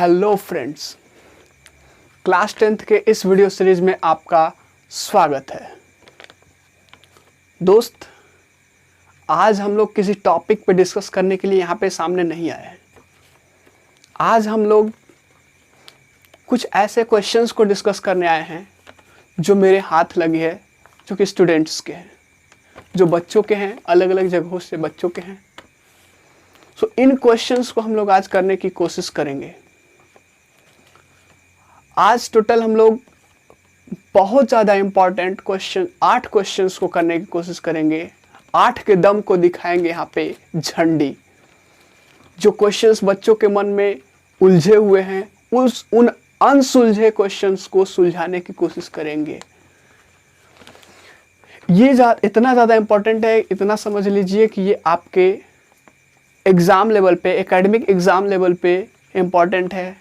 Hello friends, class 10th के इस video series में आपका स्वागत है। दोस्त, आज हम लोग किसी टॉपिक पे डिस्कस करने के लिए यहाँ पे सामने नहीं आए हैं। आज हम लोग कुछ ऐसे क्वेश्चंस को डिस्कस करने आए हैं जो मेरे हाथ लगे हैं, जो कि स्टूडेंट्स के हैं, जो बच्चों के हैं, अलग अलग जगहों से बच्चों के हैं। सो इन क्वेश्चंस को हम लोग आज करने की कोशिश करेंगे। आज टोटल हम लोग बहुत ज़्यादा इम्पॉर्टेंट क्वेश्चन 8 क्वेश्चंस को करने की कोशिश करेंगे। 8 के दम को दिखाएंगे यहाँ पे झंडी। जो क्वेश्चंस बच्चों के मन में उलझे हुए हैं, उन अनसुलझे क्वेश्चंस को सुलझाने की कोशिश करेंगे। ये इतना ज़्यादा इम्पॉर्टेंट है, इतना समझ लीजिए कि ये आपके एग्ज़ाम लेवल पे, एकेडमिक एग्ज़ाम लेवल पे इम्पॉर्टेंट है,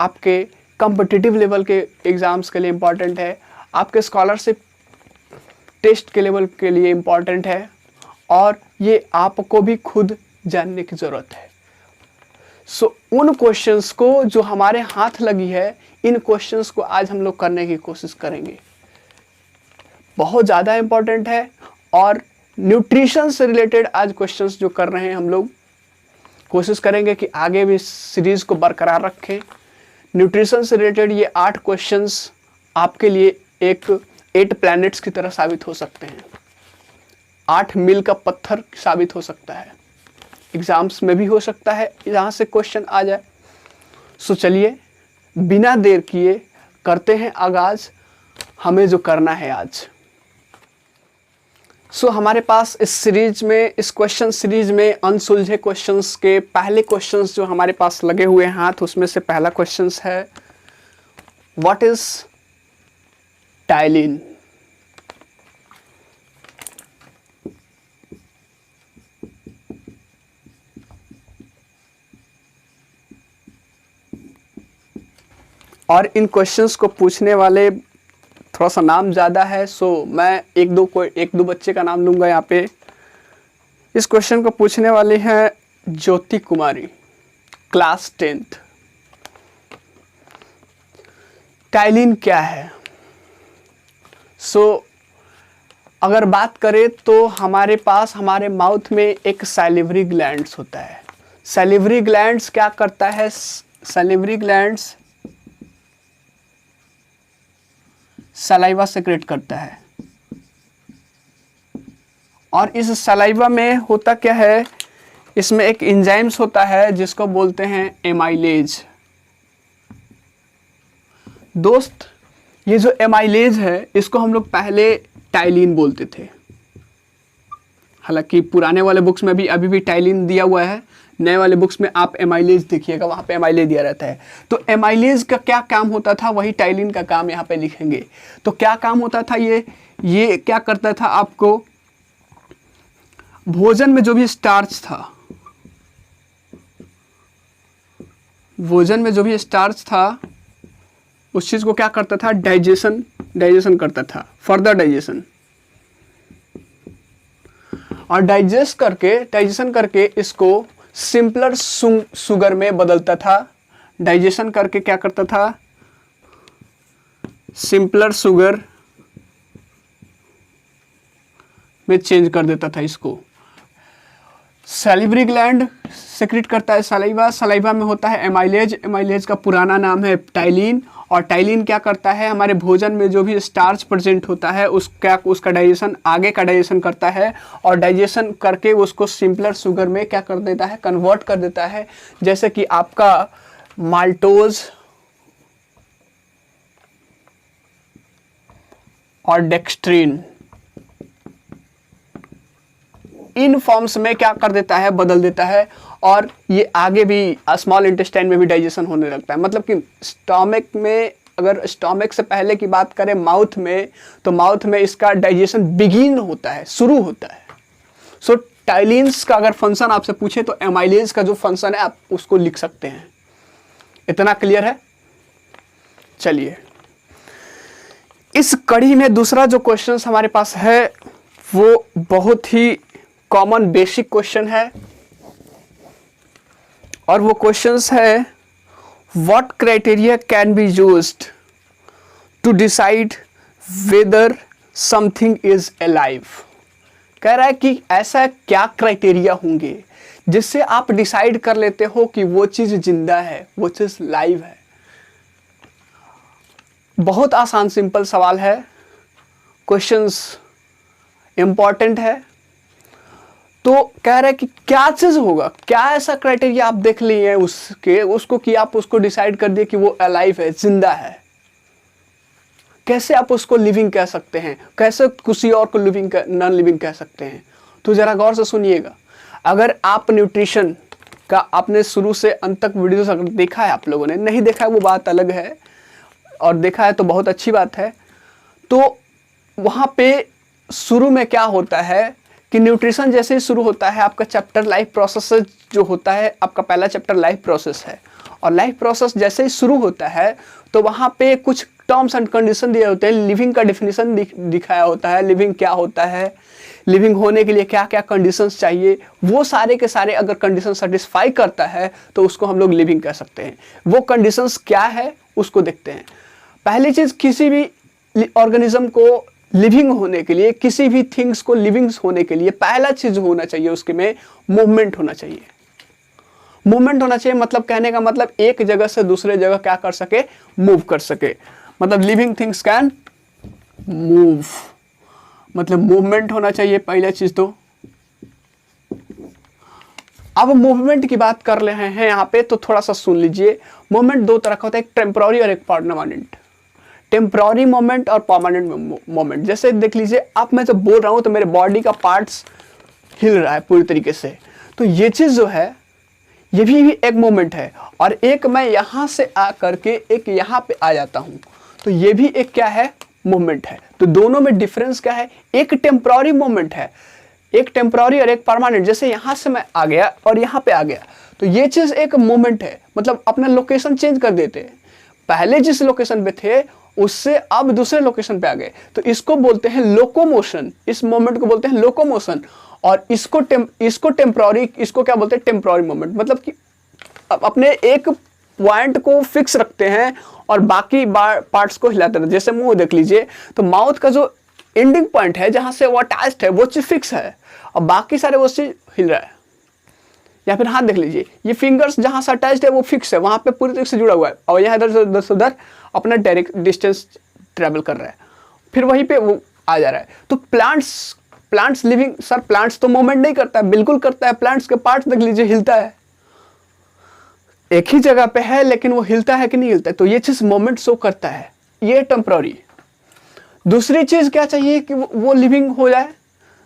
आपके कॉम्पिटिटिव लेवल के एग्ज़ाम्स के लिए इम्पॉर्टेंट है, आपके स्कॉलरशिप टेस्ट के लेवल के लिए इम्पॉर्टेंट है, और ये आपको भी खुद जानने की ज़रूरत है। सो उन क्वेश्चंस को जो हमारे हाथ लगी है, इन क्वेश्चंस को आज हम लोग करने की कोशिश करेंगे। बहुत ज़्यादा इम्पॉर्टेंट है, और न्यूट्रिशन से रिलेटेड आज क्वेश्चंस जो कर रहे हैं हम लोग, कोशिश करेंगे कि आगे भी सीरीज़ को बरकरार रखें। न्यूट्रिशन से रिलेटेड ये 8 क्वेश्चंस आपके लिए एक 8 प्लैनेट्स की तरह साबित हो सकते हैं। 8 मील का पत्थर साबित हो सकता है, एग्जाम्स में भी हो सकता है, यहाँ से क्वेश्चन आ जाए। सो चलिए बिना देर किए करते हैं आगाज हमें जो करना है आज। सो हमारे पास इस सीरीज में, इस क्वेश्चन सीरीज में अनसुलझे क्वेश्चंस के पहले क्वेश्चंस जो हमारे पास लगे हुए हैं हाथ, उसमें से पहला क्वेश्चंस है, व्हाट इज टाइलिन? और इन क्वेश्चंस को पूछने वाले थोड़ा सा नाम ज़्यादा है, सो मैं एक दो बच्चे का नाम लूँगा यहाँ पे। इस क्वेश्चन को पूछने वाली हैं ज्योति कुमारी, क्लास 10th। टाइलिन क्या है? सो अगर बात करें तो हमारे पास, हमारे माउथ में एक सैलिवरी ग्लैंड्स होता है। सैलिवरी ग्लैंड्स क्या करता है? सैलिवरी ग्लैंड्स सलाइवा सेक्रेट करता है, और इस सलाइवा में होता क्या है, इसमें एक एंजाइम्स होता है जिसको बोलते हैं एमाइलेज। दोस्त, ये जो एमाइलेज है, इसको हम लोग पहले टाइलिन बोलते थे। हालांकि पुराने वाले बुक्स में भी अभी भी टाइलिन दिया हुआ है, नए वाले बुक्स में आप एमाइलेज देखिएगा, वहाँ पे एमाइलेज दिया रहता है। तो एमाइलेज का क्या काम होता था, वही टाइलिन का काम यहाँ पे लिखेंगे। तो क्या काम होता था, ये क्या करता था, आपको भोजन में जो भी स्टार्च था, भोजन में जो भी स्टार्च था, उस चीज़ को क्या करता था, डाइजेशन करता था, फर्दर डाइजेशन। और डाइजेशन करके इसको सिंपलर शुगर में बदलता था। डाइजेशन करके क्या करता था, सिंपलर शुगर में चेंज कर देता था इसको। सैलिवरी ग्लैंड सेक्रेट करता है सलाइवा, सलाइवा में होता है एमाइलेज, एमाइलेज का पुराना नाम है टाइलिन। और टाइलिन क्या करता है, हमारे भोजन में जो भी स्टार्च प्रेजेंट होता है उसका डाइजेशन, आगे का डाइजेशन करता है, और डाइजेशन करके उसको सिंपलर शुगर में क्या कर देता है, कन्वर्ट कर देता है। जैसे कि आपका माल्टोज और डेक्स्ट्रीन, इन फॉर्म्स में क्या कर देता है, बदल देता है, और ये आगे भी स्मॉल इंटेस्टाइन में भी डाइजेशन होने लगता है। मतलब कि स्टोमक में, अगर स्टोमक से पहले की बात करें माउथ में, तो माउथ में इसका डाइजेशन बिगिन होता है, शुरू होता है। सो टाइलिन्स का अगर फंक्शन आपसे पूछे तो एमाइलेज का जो फंक्शन है आप उसको लिख सकते हैं। इतना क्लियर है? चलिए, इस कड़ी में दूसरा जो क्वेश्चन हमारे पास है वो बहुत ही कॉमन बेसिक क्वेश्चन है, और वो क्वेश्चंस है, what criteria can be used to decide whether something is alive. कह रहा है कि ऐसा क्या क्राइटेरिया होंगे जिससे आप डिसाइड कर लेते हो कि वो चीज जिंदा है, वो चीज लाइव है। बहुत आसान सिंपल सवाल है, क्वेश्चंस इंपॉर्टेंट है। तो कह रहा है कि क्या चीज होगा, क्या ऐसा क्राइटेरिया आप देख लिए उसको कि आप उसको डिसाइड कर दिए कि वो अलाइव है, जिंदा है। कैसे आप उसको लिविंग कह सकते हैं, कैसे किसी और को लिविंग नॉन लिविंग कह सकते हैं। तो जरा गौर से सुनिएगा। अगर आप न्यूट्रिशन का आपने शुरू से अंत तक वीडियोस अगर देखा है, आप लोगों ने नहीं देखा है वो बात अलग है, और देखा है तो बहुत अच्छी बात है। तो वहाँ पे शुरू में क्या होता है कि न्यूट्रिशन जैसे ही शुरू होता है, आपका चैप्टर लाइफ प्रोसेस जो होता है, आपका पहला चैप्टर लाइफ प्रोसेस है, और लाइफ प्रोसेस जैसे ही शुरू होता है तो वहाँ पे कुछ टर्म्स एंड कंडीशन दिए होते हैं। लिविंग का डिफिनीशन दिखाया होता है, लिविंग क्या होता है, लिविंग होने के लिए क्या क्या कंडीशंस चाहिए, वो सारे के सारे अगर कंडीशन सेटिस्फाई करता है तो उसको हम लोग लिविंग कह सकते हैं। वो कंडीशंस क्या है उसको देखते हैं। पहली चीज, किसी भी ऑर्गेनिज्म को लिविंग होने के लिए, किसी भी थिंग्स को लिविंग होने के लिए पहला चीज होना चाहिए उसके में मूवमेंट होना चाहिए। मूवमेंट होना चाहिए मतलब कहने का मतलब एक जगह से दूसरे जगह क्या कर सके, मूव कर सके। मतलब लिविंग थिंग्स कैन मूव, मतलब मूवमेंट होना चाहिए पहला चीज। तो अब मूवमेंट की बात कर रहे हैं यहाँ पे, तो थोड़ा सा सुन लीजिए। मूवमेंट दो तरह का होता है, एक टेम्पररी और एक परमानेंट। टेम्पररी मोमेंट और परमानेंट मोमेंट। जैसे देख लीजिए, आप मैं जब बोल रहा हूं तो मेरे बॉडी का पार्ट्स हिल रहा है पूरी तरीके से, तो ये चीज जो है ये भी एक मोमेंट है। और एक मैं यहां से आ करके एक यहां पे आ जाता हूं, तो ये भी एक क्या है, मूवमेंट है। तो दोनों में डिफरेंस क्या है, एक टेम्पररी मोमेंट है, एक टेम्पररी और एक परमानेंट। जैसे यहां से मैं आ गया और यहां पे आ गया, तो ये चीज एक मोमेंट है, मतलब अपना लोकेशन चेंज कर देते हैं। पहले जिस लोकेशन पे थे उससे अब दूसरे लोकेशन पे आ गए, तो इसको बोलते हैं लोकोमोशन। इस मोमेंट को बोलते हैं लोकोमोशन। और इसको टेम्पररी, इसको क्या बोलते हैं, टेम्पररी मोमेंट। मतलब कि अपने एक पॉइंट को फिक्स रखते हैं और बाकी पार्ट्स को हिलाते रहते हैं। जैसे मुंह देख लीजिए, तो माउथ का जो एंडिंग पॉइंट है जहां से वो अटैच्ड है वो चीज फिक्स है, और बाकी सारे वो चीज हिल रहा है। या फिर हाथ देख लीजिए, ये फिंगर्स जहां से अटैच्ड है वो फिक्स है, वहां पे पूरी तरह से जुड़ा हुआ है, और यहाँ इधर से उधर अपना डायरेक्ट डिस्टेंस ट्रेवल कर रहा है, फिर वहीं पे वो आ जा रहा है। तो प्लांट्स लिविंग, सर प्लांट्स तो मूवमेंट नहीं करता है, बिल्कुल करता है। प्लांट्स के पार्ट्स देख लीजिए, हिलता है, एक ही जगह पे है लेकिन वो हिलता है कि नहीं हिलता है, तो ये चीज मोमेंट शो करता है, ये टेम्पररी। दूसरी चीज क्या चाहिए कि वो लिविंग हो जाए।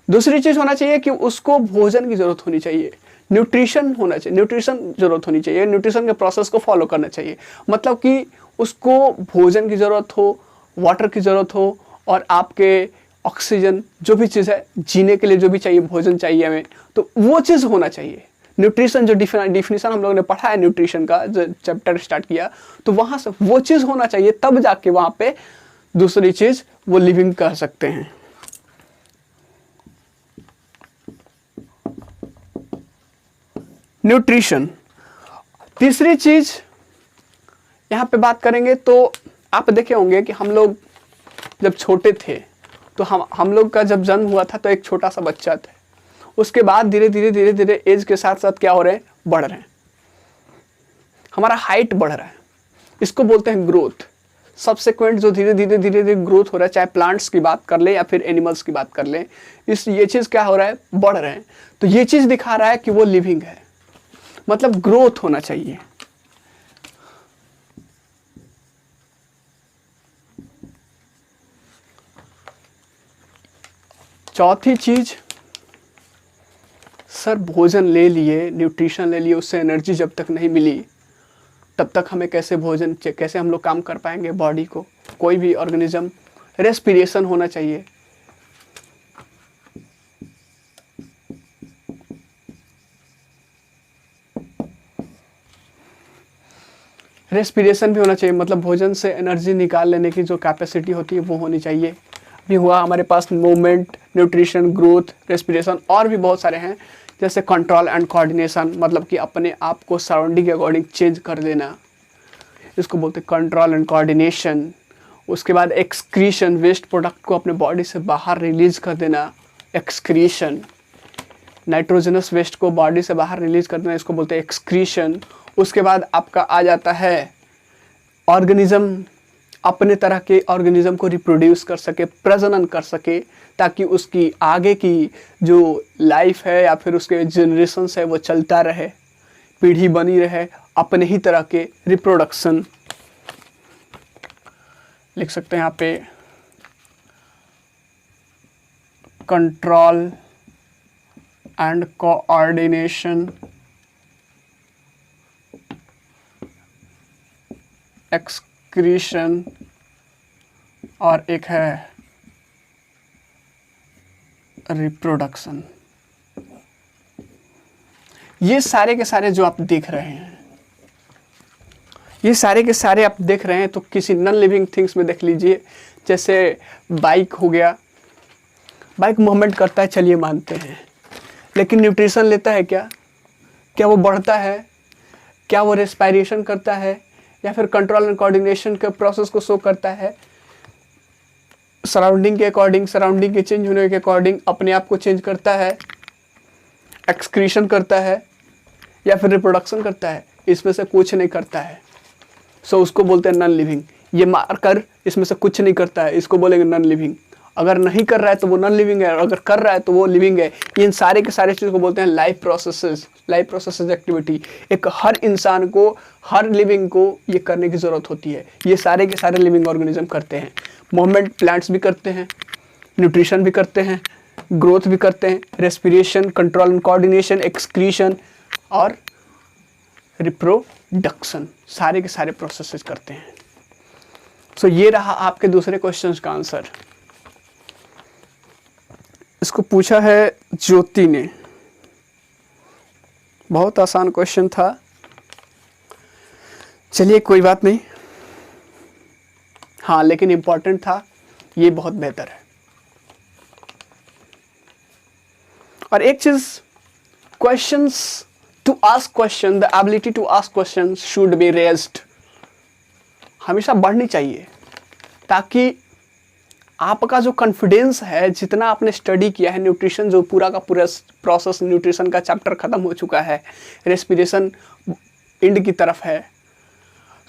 दूसरी चीज होना चाहिए कि उसको भोजन की जरूरत होनी चाहिए, न्यूट्रिशन होना चाहिए, न्यूट्रिशन जरूरत होनी चाहिए, न्यूट्रिशन के प्रोसेस को फॉलो करना चाहिए। मतलब कि उसको भोजन की जरूरत हो, वाटर की जरूरत हो, और आपके ऑक्सीजन, जो भी चीज़ है जीने के लिए जो भी चाहिए, भोजन चाहिए हमें, तो वो चीज़ होना चाहिए। न्यूट्रिशन जो डिफिनीशन हम लोगों ने पढ़ा है न्यूट्रिशन का, जो चैप्टर स्टार्ट किया, तो वहाँ से वो चीज़ होना चाहिए, तब जाके वहाँ पे दूसरी चीज़ वो लिविंग कह सकते हैं। न्यूट्रिशन। तीसरी चीज यहाँ पे बात करेंगे, तो आप देखे होंगे कि हम लोग जब छोटे थे, तो हम लोग का जब जन्म हुआ था तो एक छोटा सा बच्चा था। उसके बाद धीरे धीरे एज के साथ साथ क्या हो रहे हैं, बढ़ रहे हैं, हमारा हाइट बढ़ रहा है, इसको बोलते हैं ग्रोथ। सबसेक्वेंट जो धीरे धीरे ग्रोथ हो रहा है, चाहे प्लांट्स की बात कर ले या फिर एनिमल्स की बात कर ले, ये चीज़ क्या हो रहा है, बढ़ रहे हैं। तो ये चीज़ दिखा रहा है कि वो लिविंग है, मतलब ग्रोथ होना चाहिए। चौथी चीज, सर भोजन ले लिए, न्यूट्रिशन ले लिए, उससे एनर्जी जब तक नहीं मिली तब तक हमें कैसे हम लोग काम कर पाएंगे बॉडी को, कोई भी ऑर्गेनिज्म। रेस्पिरेशन होना चाहिए। रेस्पिरेशन भी होना चाहिए, मतलब भोजन से एनर्जी निकाल लेने की जो कैपेसिटी होती है वो होनी चाहिए। भी हुआ हमारे पास मूवमेंट, न्यूट्रिशन, ग्रोथ, रेस्पिरेशन, और भी बहुत सारे हैं, जैसे कंट्रोल एंड कोऑर्डिनेशन, मतलब कि अपने आप को सराउंडिंग के अकॉर्डिंग चेंज कर देना। इसको बोलते हैं कंट्रोल एंड कोऑर्डिनेशन। उसके बाद एक्सक्रीशन, वेस्ट प्रोडक्ट को अपने बॉडी से बाहर रिलीज कर देना, एक्सक्रीशन। नाइट्रोजनस वेस्ट को बॉडी से बाहर रिलीज कर देना, इसको बोलते हैं एक्सक्रीशन। उसके बाद आपका आ जाता है ऑर्गेनिज्म अपने तरह के ऑर्गेनिज्म को रिप्रोड्यूस कर सके, प्रजनन कर सके, ताकि उसकी आगे की जो लाइफ है या फिर उसके जनरेशन्स है वो चलता रहे, पीढ़ी बनी रहे, अपने ही तरह के रिप्रोडक्शन। लिख सकते हैं यहाँ पे कंट्रोल एंड कोऑर्डिनेशन, एक्सक्रीशन, और एक है रिप्रोडक्शन। ये सारे के सारे जो आप देख रहे हैं, ये सारे के सारे आप देख रहे हैं तो किसी नॉन लिविंग थिंग्स में देख लीजिए। जैसे बाइक हो गया, बाइक मूवमेंट करता है, चलिए मानते हैं, लेकिन न्यूट्रिशन लेता है क्या? क्या वो बढ़ता है? क्या वो रेस्पिरेशन करता है? या फिर कंट्रोल एंड कोऑर्डिनेशन के प्रोसेस को शो करता है? सराउंडिंग के अकॉर्डिंग, सराउंडिंग के चेंज होने के अकॉर्डिंग अपने आप को चेंज करता है, एक्सक्रीशन करता है, या फिर रिप्रोडक्शन करता है? इसमें से कुछ नहीं करता है, सो उसको बोलते हैं नॉन लिविंग। ये मारकर इसमें से कुछ नहीं करता है, इसको बोलेंगे नॉन लिविंग। अगर नहीं कर रहा है तो वो नॉन लिविंग है, और अगर कर रहा है तो वो लिविंग है। इन सारे के सारे चीज़ को बोलते हैं life processes, life processes activity. एक हर इंसान को, हर लिविंग को ये करने की ज़रूरत होती है। ये सारे के सारे लिविंग ऑर्गेनिज्म करते हैं। मूवमेंट प्लांट्स भी करते हैं, न्यूट्रिशन भी करते हैं, ग्रोथ भी करते हैं, respiration, control and coordination, excretion और रिप्रोडक्शन, सारे के सारे प्रोसेसेस करते हैं। सो ये रहा आपके दूसरे क्वेश्चन का आंसर। इसको पूछा है ज्योति ने, बहुत आसान क्वेश्चन था, चलिए कोई बात नहीं। हाँ, लेकिन इंपॉर्टेंट था, ये बहुत बेहतर है। और एक चीज, questions, to ask question, the ability to ask question should be raised, हमेशा बढ़नी चाहिए, ताकि आपका जो कॉन्फिडेंस है, जितना आपने स्टडी किया है, न्यूट्रिशन जो पूरा का पूरा प्रोसेस, न्यूट्रिशन का चैप्टर खत्म हो चुका है, रेस्पिरेशन एंड की तरफ है,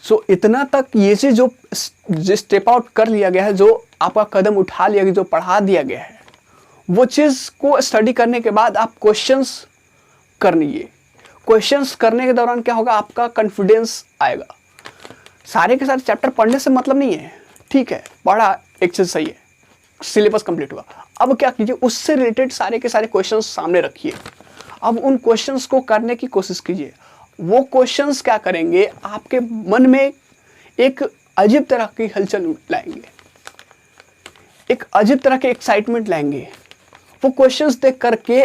सो इतना तक ये चीज़ जो स्टेप आउट कर लिया गया है, जो आपका कदम उठा लिया गया, जो पढ़ा दिया गया है, वो चीज़ को स्टडी करने के बाद आप क्वेश्चंस करनिए। क्वेश्चंस करने के दौरान क्या होगा, आपका कॉन्फिडेंस आएगा। सारे के सारे चैप्टर पढ़ने से मतलब नहीं है, ठीक है, पढ़ा एक चीज़ सही है, सिलेबस कंप्लीट हुआ। अब क्या कीजिए, उससे रिलेटेड सारे के सारे क्वेश्चंस सामने रखिए। अब उन क्वेश्चंस को करने की कोशिश कीजिए। वो क्वेश्चंस क्या करेंगे, आपके मन में एक अजीब तरह की हलचल लाएंगे, एक अजीब तरह के एक्साइटमेंट लाएंगे। वो क्वेश्चंस देख करके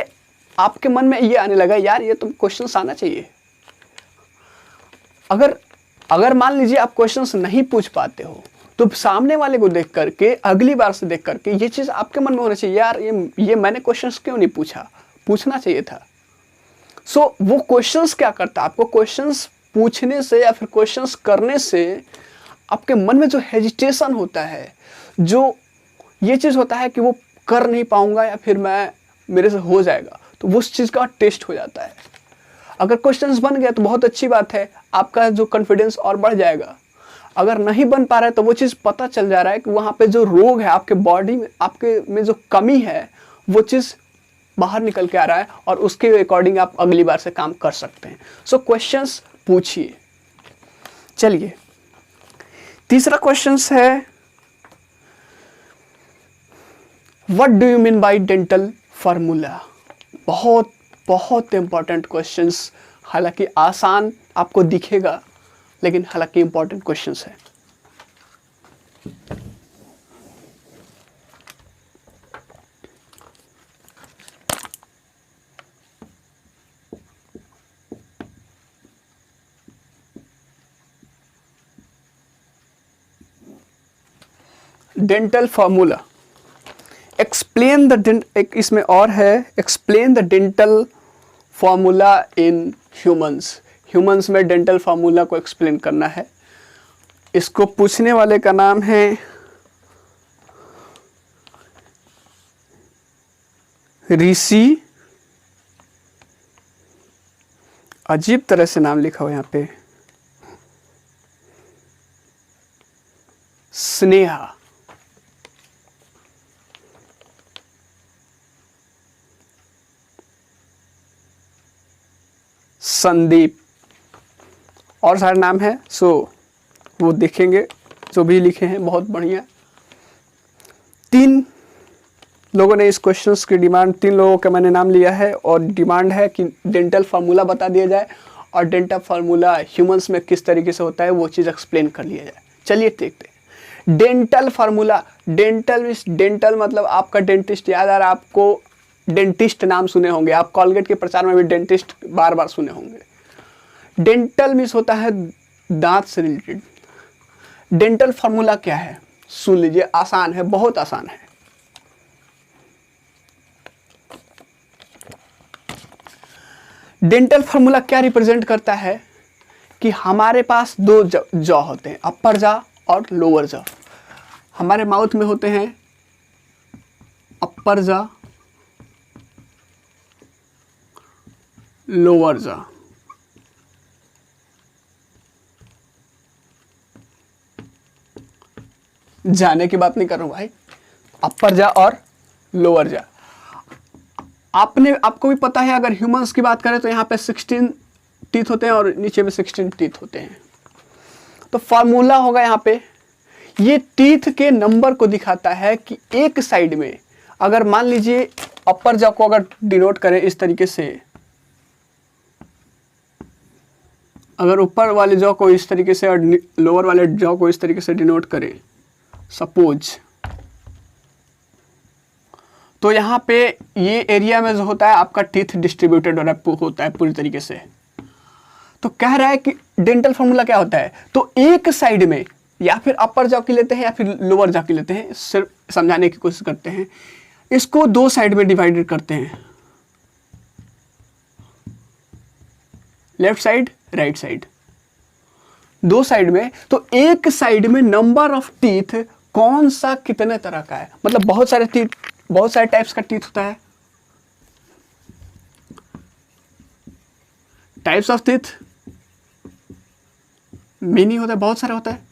आपके मन में ये आने लगा, यार ये तो क्वेश्चंस आना चाहिए। अगर मान लीजिए आप क्वेश्चंस नहीं पूछ पाते हो, तो सामने वाले को देख करके, अगली बार से देख करके ये चीज़ आपके मन में होना चाहिए, यार ये मैंने क्वेश्चंस क्यों नहीं पूछा, पूछना चाहिए था। सो वो क्वेश्चंस क्या करता है, आपको क्वेश्चंस पूछने से या फिर क्वेश्चंस करने से आपके मन में जो हेजिटेशन होता है, जो ये चीज़ होता है कि वो कर नहीं पाऊंगा या फिर मेरे से हो जाएगा, तो वो उस चीज़ का टेस्ट हो जाता है। अगर क्वेश्चंस बन गया तो बहुत अच्छी बात है, आपका जो कॉन्फिडेंस और बढ़ जाएगा। अगर नहीं बन पा रहा है तो वो चीज़ पता चल जा रहा है कि वहाँ पे जो रोग है आपके बॉडी में, आपके में जो कमी है, वो चीज़ बाहर निकल के आ रहा है, और उसके अकॉर्डिंग आप अगली बार से काम कर सकते हैं। सो क्वेश्चंस पूछिए। चलिए, तीसरा क्वेश्चंस है, what do you mean by dental formula. बहुत बहुत इंपॉर्टेंट क्वेश्चंस, हालांकि आसान आपको दिखेगा, लेकिन हालांकि इंपॉर्टेंट क्वेश्चंस है। डेंटल फार्मूला, एक्सप्लेन द, एक इसमें और है, explain the dental formula in humans. Humans में डेंटल फार्मूला को एक्सप्लेन करना है। इसको पूछने वाले का नाम है ऋषि, अजीब तरह से नाम लिखा हुआ यहाँ पे, स्नेहा। संदीप और सारे नाम है, सो वो देखेंगे जो भी लिखे हैं, बहुत बढ़िया। 3 लोगों ने इस क्वेश्चंस की डिमांड, 3 लोगों का मैंने नाम लिया है और डिमांड है कि डेंटल फार्मूला बता दिया जाए और डेंटल फार्मूला ह्यूमंस में किस तरीके से होता है वो चीज़ एक्सप्लेन कर लिया जाए। चलिए देखते हैं डेंटल फार्मूला। डेंटल मतलब आपका डेंटिस्ट याद आ रहा है आपको, डेंटिस्ट नाम सुने होंगे आप, कॉलगेट के प्रचार में भी डेंटिस्ट बार बार सुने होंगे। डेंटल मीन्स होता है दांत से रिलेटेड। डेंटल फार्मूला क्या है सुन लीजिए, आसान है, बहुत आसान है। डेंटल फार्मूला क्या रिप्रेजेंट करता है कि हमारे पास 2 जॉ होते हैं, अपर जॉ और लोअर जॉ। हमारे माउथ में होते हैं अपर जॉ, लोअर जॉ। जाने की बात नहीं कर रहा हूं भाई, अपर जॉ और लोअर जॉ। आपको भी पता है, अगर ह्यूमंस की बात करें तो यहाँ पे 16 टीथ होते हैं और नीचे में 16 टीथ होते हैं। तो फार्मूला होगा यहाँ पे, ये टीथ के नंबर को दिखाता है कि एक साइड में, अगर मान लीजिए अपर जॉ को अगर डिनोट करें इस तरीके से, अगर ऊपर वाले जॉ को इस तरीके से और लोअर वाले जॉ को इस तरीके से डिनोट करें सपोज, तो यहाँ पे ये एरिया में जो होता है आपका टीथ डिस्ट्रीब्यूटेड होता है पूरी तरीके से। तो कह रहा है कि डेंटल फार्मूला क्या होता है, तो एक साइड में या फिर अपर जॉ की लेते हैं या फिर लोअर जॉ की लेते हैं, सिर्फ समझाने की कोशिश करते हैं। इसको 2 साइड में डिवाइडेड करते हैं, left side right side, 2 side में। तो एक साइड में नंबर ऑफ टीथ कौन सा कितने तरह का है, मतलब बहुत सारे टीथ, बहुत सारे टाइप्स का टीथ होता है। टाइप्स ऑफ टीथ मेनी होता है, बहुत सारे होता है।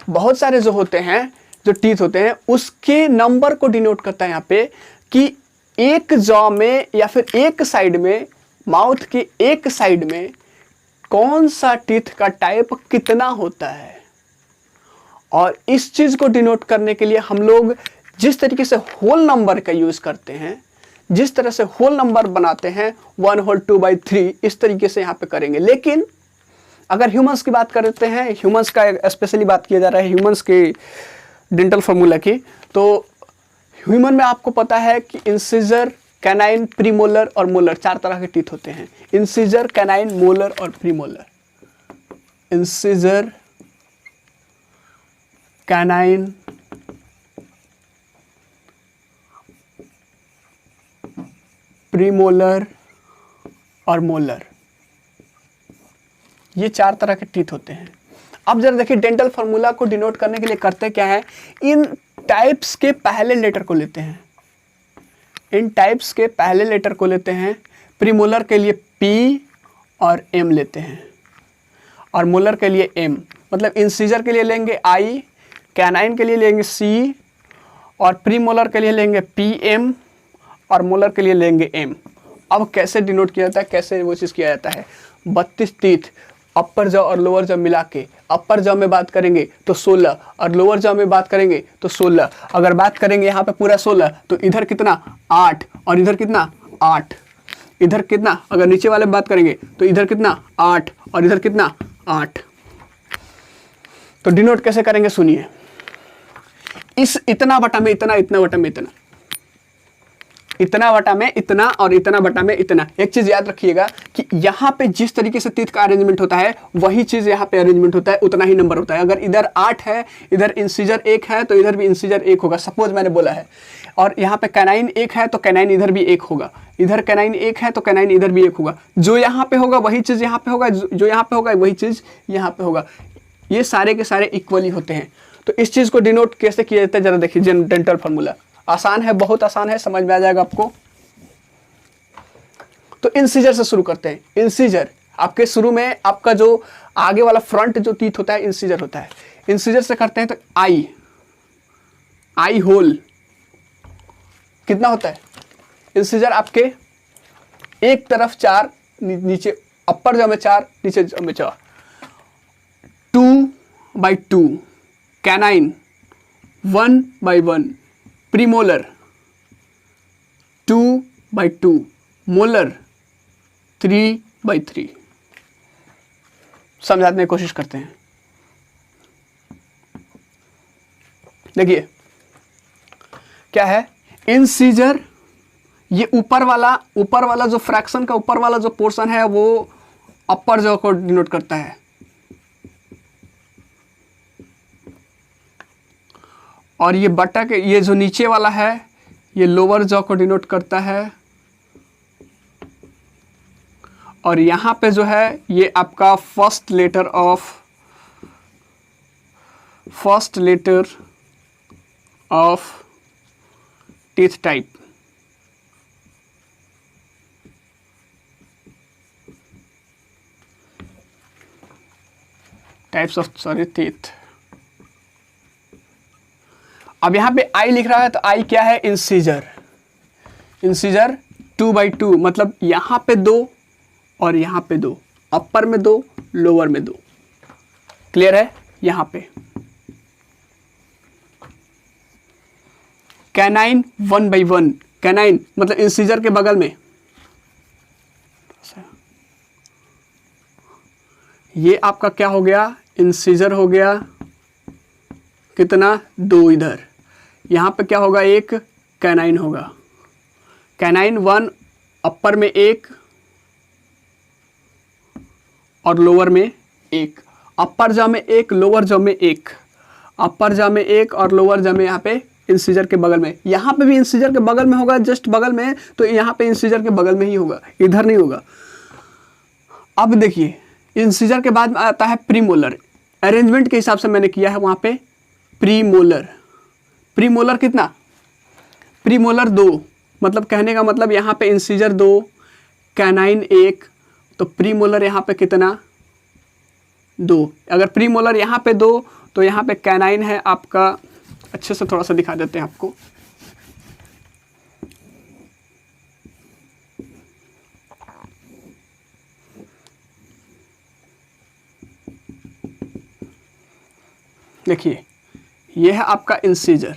बहुत सारे जो होते हैं, जो टीथ होते हैं, उसके नंबर को डिनोट करता है यहाँ पे कि एक जॉ में या फिर एक साइड में, माउथ के एक साइड में कौन सा टीथ का टाइप कितना होता है। और इस चीज को डिनोट करने के लिए हम लोग जिस तरीके से होल नंबर का यूज करते हैं, जिस तरह से होल नंबर बनाते हैं 1 होल 2/3, इस तरीके से यहाँ पे करेंगे। लेकिन अगर ह्यूमंस की बात करते हैं, ह्यूमंस का स्पेशली बात किया जा रहा है ह्यूमंस के डेंटल फार्मूला की, तो ह्यूमन में आपको पता है कि इंसिजर, कैनाइन, प्रीमोलर और मोलर 4 तरह के टीथ होते हैं। इंसिजर, कैनाइन, मोलर और प्रीमोलर। इंसिजर, कैनाइन, प्रीमोलर और मोलर, ये 4 तरह के टीथ होते हैं। अब जरा देखिए डेंटल फार्मूला को डिनोट करने के लिए करते क्या है, इन टाइप्स के पहले लेटर को लेते हैं, इन टाइप्स के पहले लेटर को लेते हैं। प्रीमोलर के लिए P और M लेते हैं और मोलर के लिए M, मतलब इंसीजर के लिए लेंगे I, कैनाइन के लिए लेंगे C और प्रीमोलर के लिए लेंगे PM और मोलर के लिए लेंगे M। अब कैसे डिनोट किया जाता है, कैसे वो चीज़ किया जाता है, 32 टीथ अपर जॉ और लोअर जॉ मिला के, अपर जॉ में बात करेंगे तो 16 और लोअर जॉ में बात करेंगे तो 16। अगर बात करेंगे यहाँ पे पूरा 16 तो इधर कितना 8 और इधर कितना 8, इधर कितना, अगर नीचे वाले में बात करेंगे तो इधर कितना 8 और इधर कितना 8। तो डिनोट कैसे करेंगे सुनिए, इस इतना बटा में इतना, इतना बटा में इतना, इतना बटा में इतना और इतना बटा में इतना। एक चीज याद रखिएगा कि यहाँ पे जिस तरीके से टीथ का अरेंजमेंट होता है वही चीज यहाँ पे अरेंजमेंट होता है, उतना ही नंबर होता है। अगर इधर 8 है, इधर इंसीजर 1 है तो इधर भी इंसीजर 1 होगा, सपोज मैंने बोला है। और यहाँ पे कैनाइन 1 है तो कैनाइन इधर भी 1 होगा, इधर कैनाइन 1 है तो कैनाइन इधर भी 1 होगा। जो यहाँ पे होगा वही चीज यहाँ पे होगा, जो यहाँ पे होगा वही चीज यहाँ पे होगा। ये सारे के सारे इक्वली होते हैं। तो इस चीज़ को डिनोट कैसे किया जाता है जरा देखिए, डेंटल फार्मूला आसान है, बहुत आसान है, समझ में आ जाएगा आपको। तो इंसीजर से शुरू करते हैं। इंसीजर आपके शुरू में आपका जो आगे वाला फ्रंट जो टीथ होता है इंसीजर होता है। इंसीजर से करते हैं तो आई होल कितना होता है? इंसीजर आपके एक तरफ 4, नीचे अपर जॉ में 4, नीचे जॉ में 4, 2/2, कैनाइन 1/1, प्रीमोलर 2/2, मोलर 3/3। समझाने की कोशिश करते हैं। देखिए क्या है इंसीजर, ये ऊपर वाला जो फ्रैक्शन का ऊपर वाला जो पोर्शन है वो अपर जॉ को डिनोट करता है, और ये बटक ये जो नीचे वाला है ये लोअर जॉ को डिनोट करता है, और यहाँ पे जो है ये आपका first letter of teeth type. Types of teeth. अब यहाँ पे आई लिख रहा है तो आई क्या है? इंसीजर। इंसीजर 2/2 मतलब यहाँ पे 2 और यहाँ पे 2, अपर में 2, लोअर में 2। क्लियर है? यहाँ पे कैनाइन 1/1, कैनाइन मतलब इंसीजर के बगल में, ये आपका क्या हो गया? इंसीजर हो गया कितना? 2 इधर। यहाँ पे क्या होगा? एक कैनाइन होगा, कैनाइन 1 अपर में 1 और लोअर में 1, अपर जॉ में 1, लोअर जॉ में 1, अपर जॉ में 1 और लोअर जॉ में यहाँ पे इंसीजर के बगल में। यहाँ पे भी इंसीजर के बगल में होगा, जस्ट बगल में, तो यहाँ पे इंसीजर के बगल में ही होगा, इधर नहीं होगा। अब देखिए इंसीजर के बाद में आता है प्रीमोलर। अरेंजमेंट के हिसाब से मैंने किया है वहाँ पे प्रीमोलर। प्रीमोलर कितना? प्रीमोलर 2, मतलब कहने का मतलब यहाँ पे इंसीजर 2, कैनाइन 1, तो प्रीमोलर यहाँ पे कितना? 2। अगर प्रीमोलर यहाँ पे 2 तो यहाँ पे कैनाइन है आपका, अच्छे से थोड़ा सा दिखा देते हैं आपको। देखिए ये है आपका इंसीजर,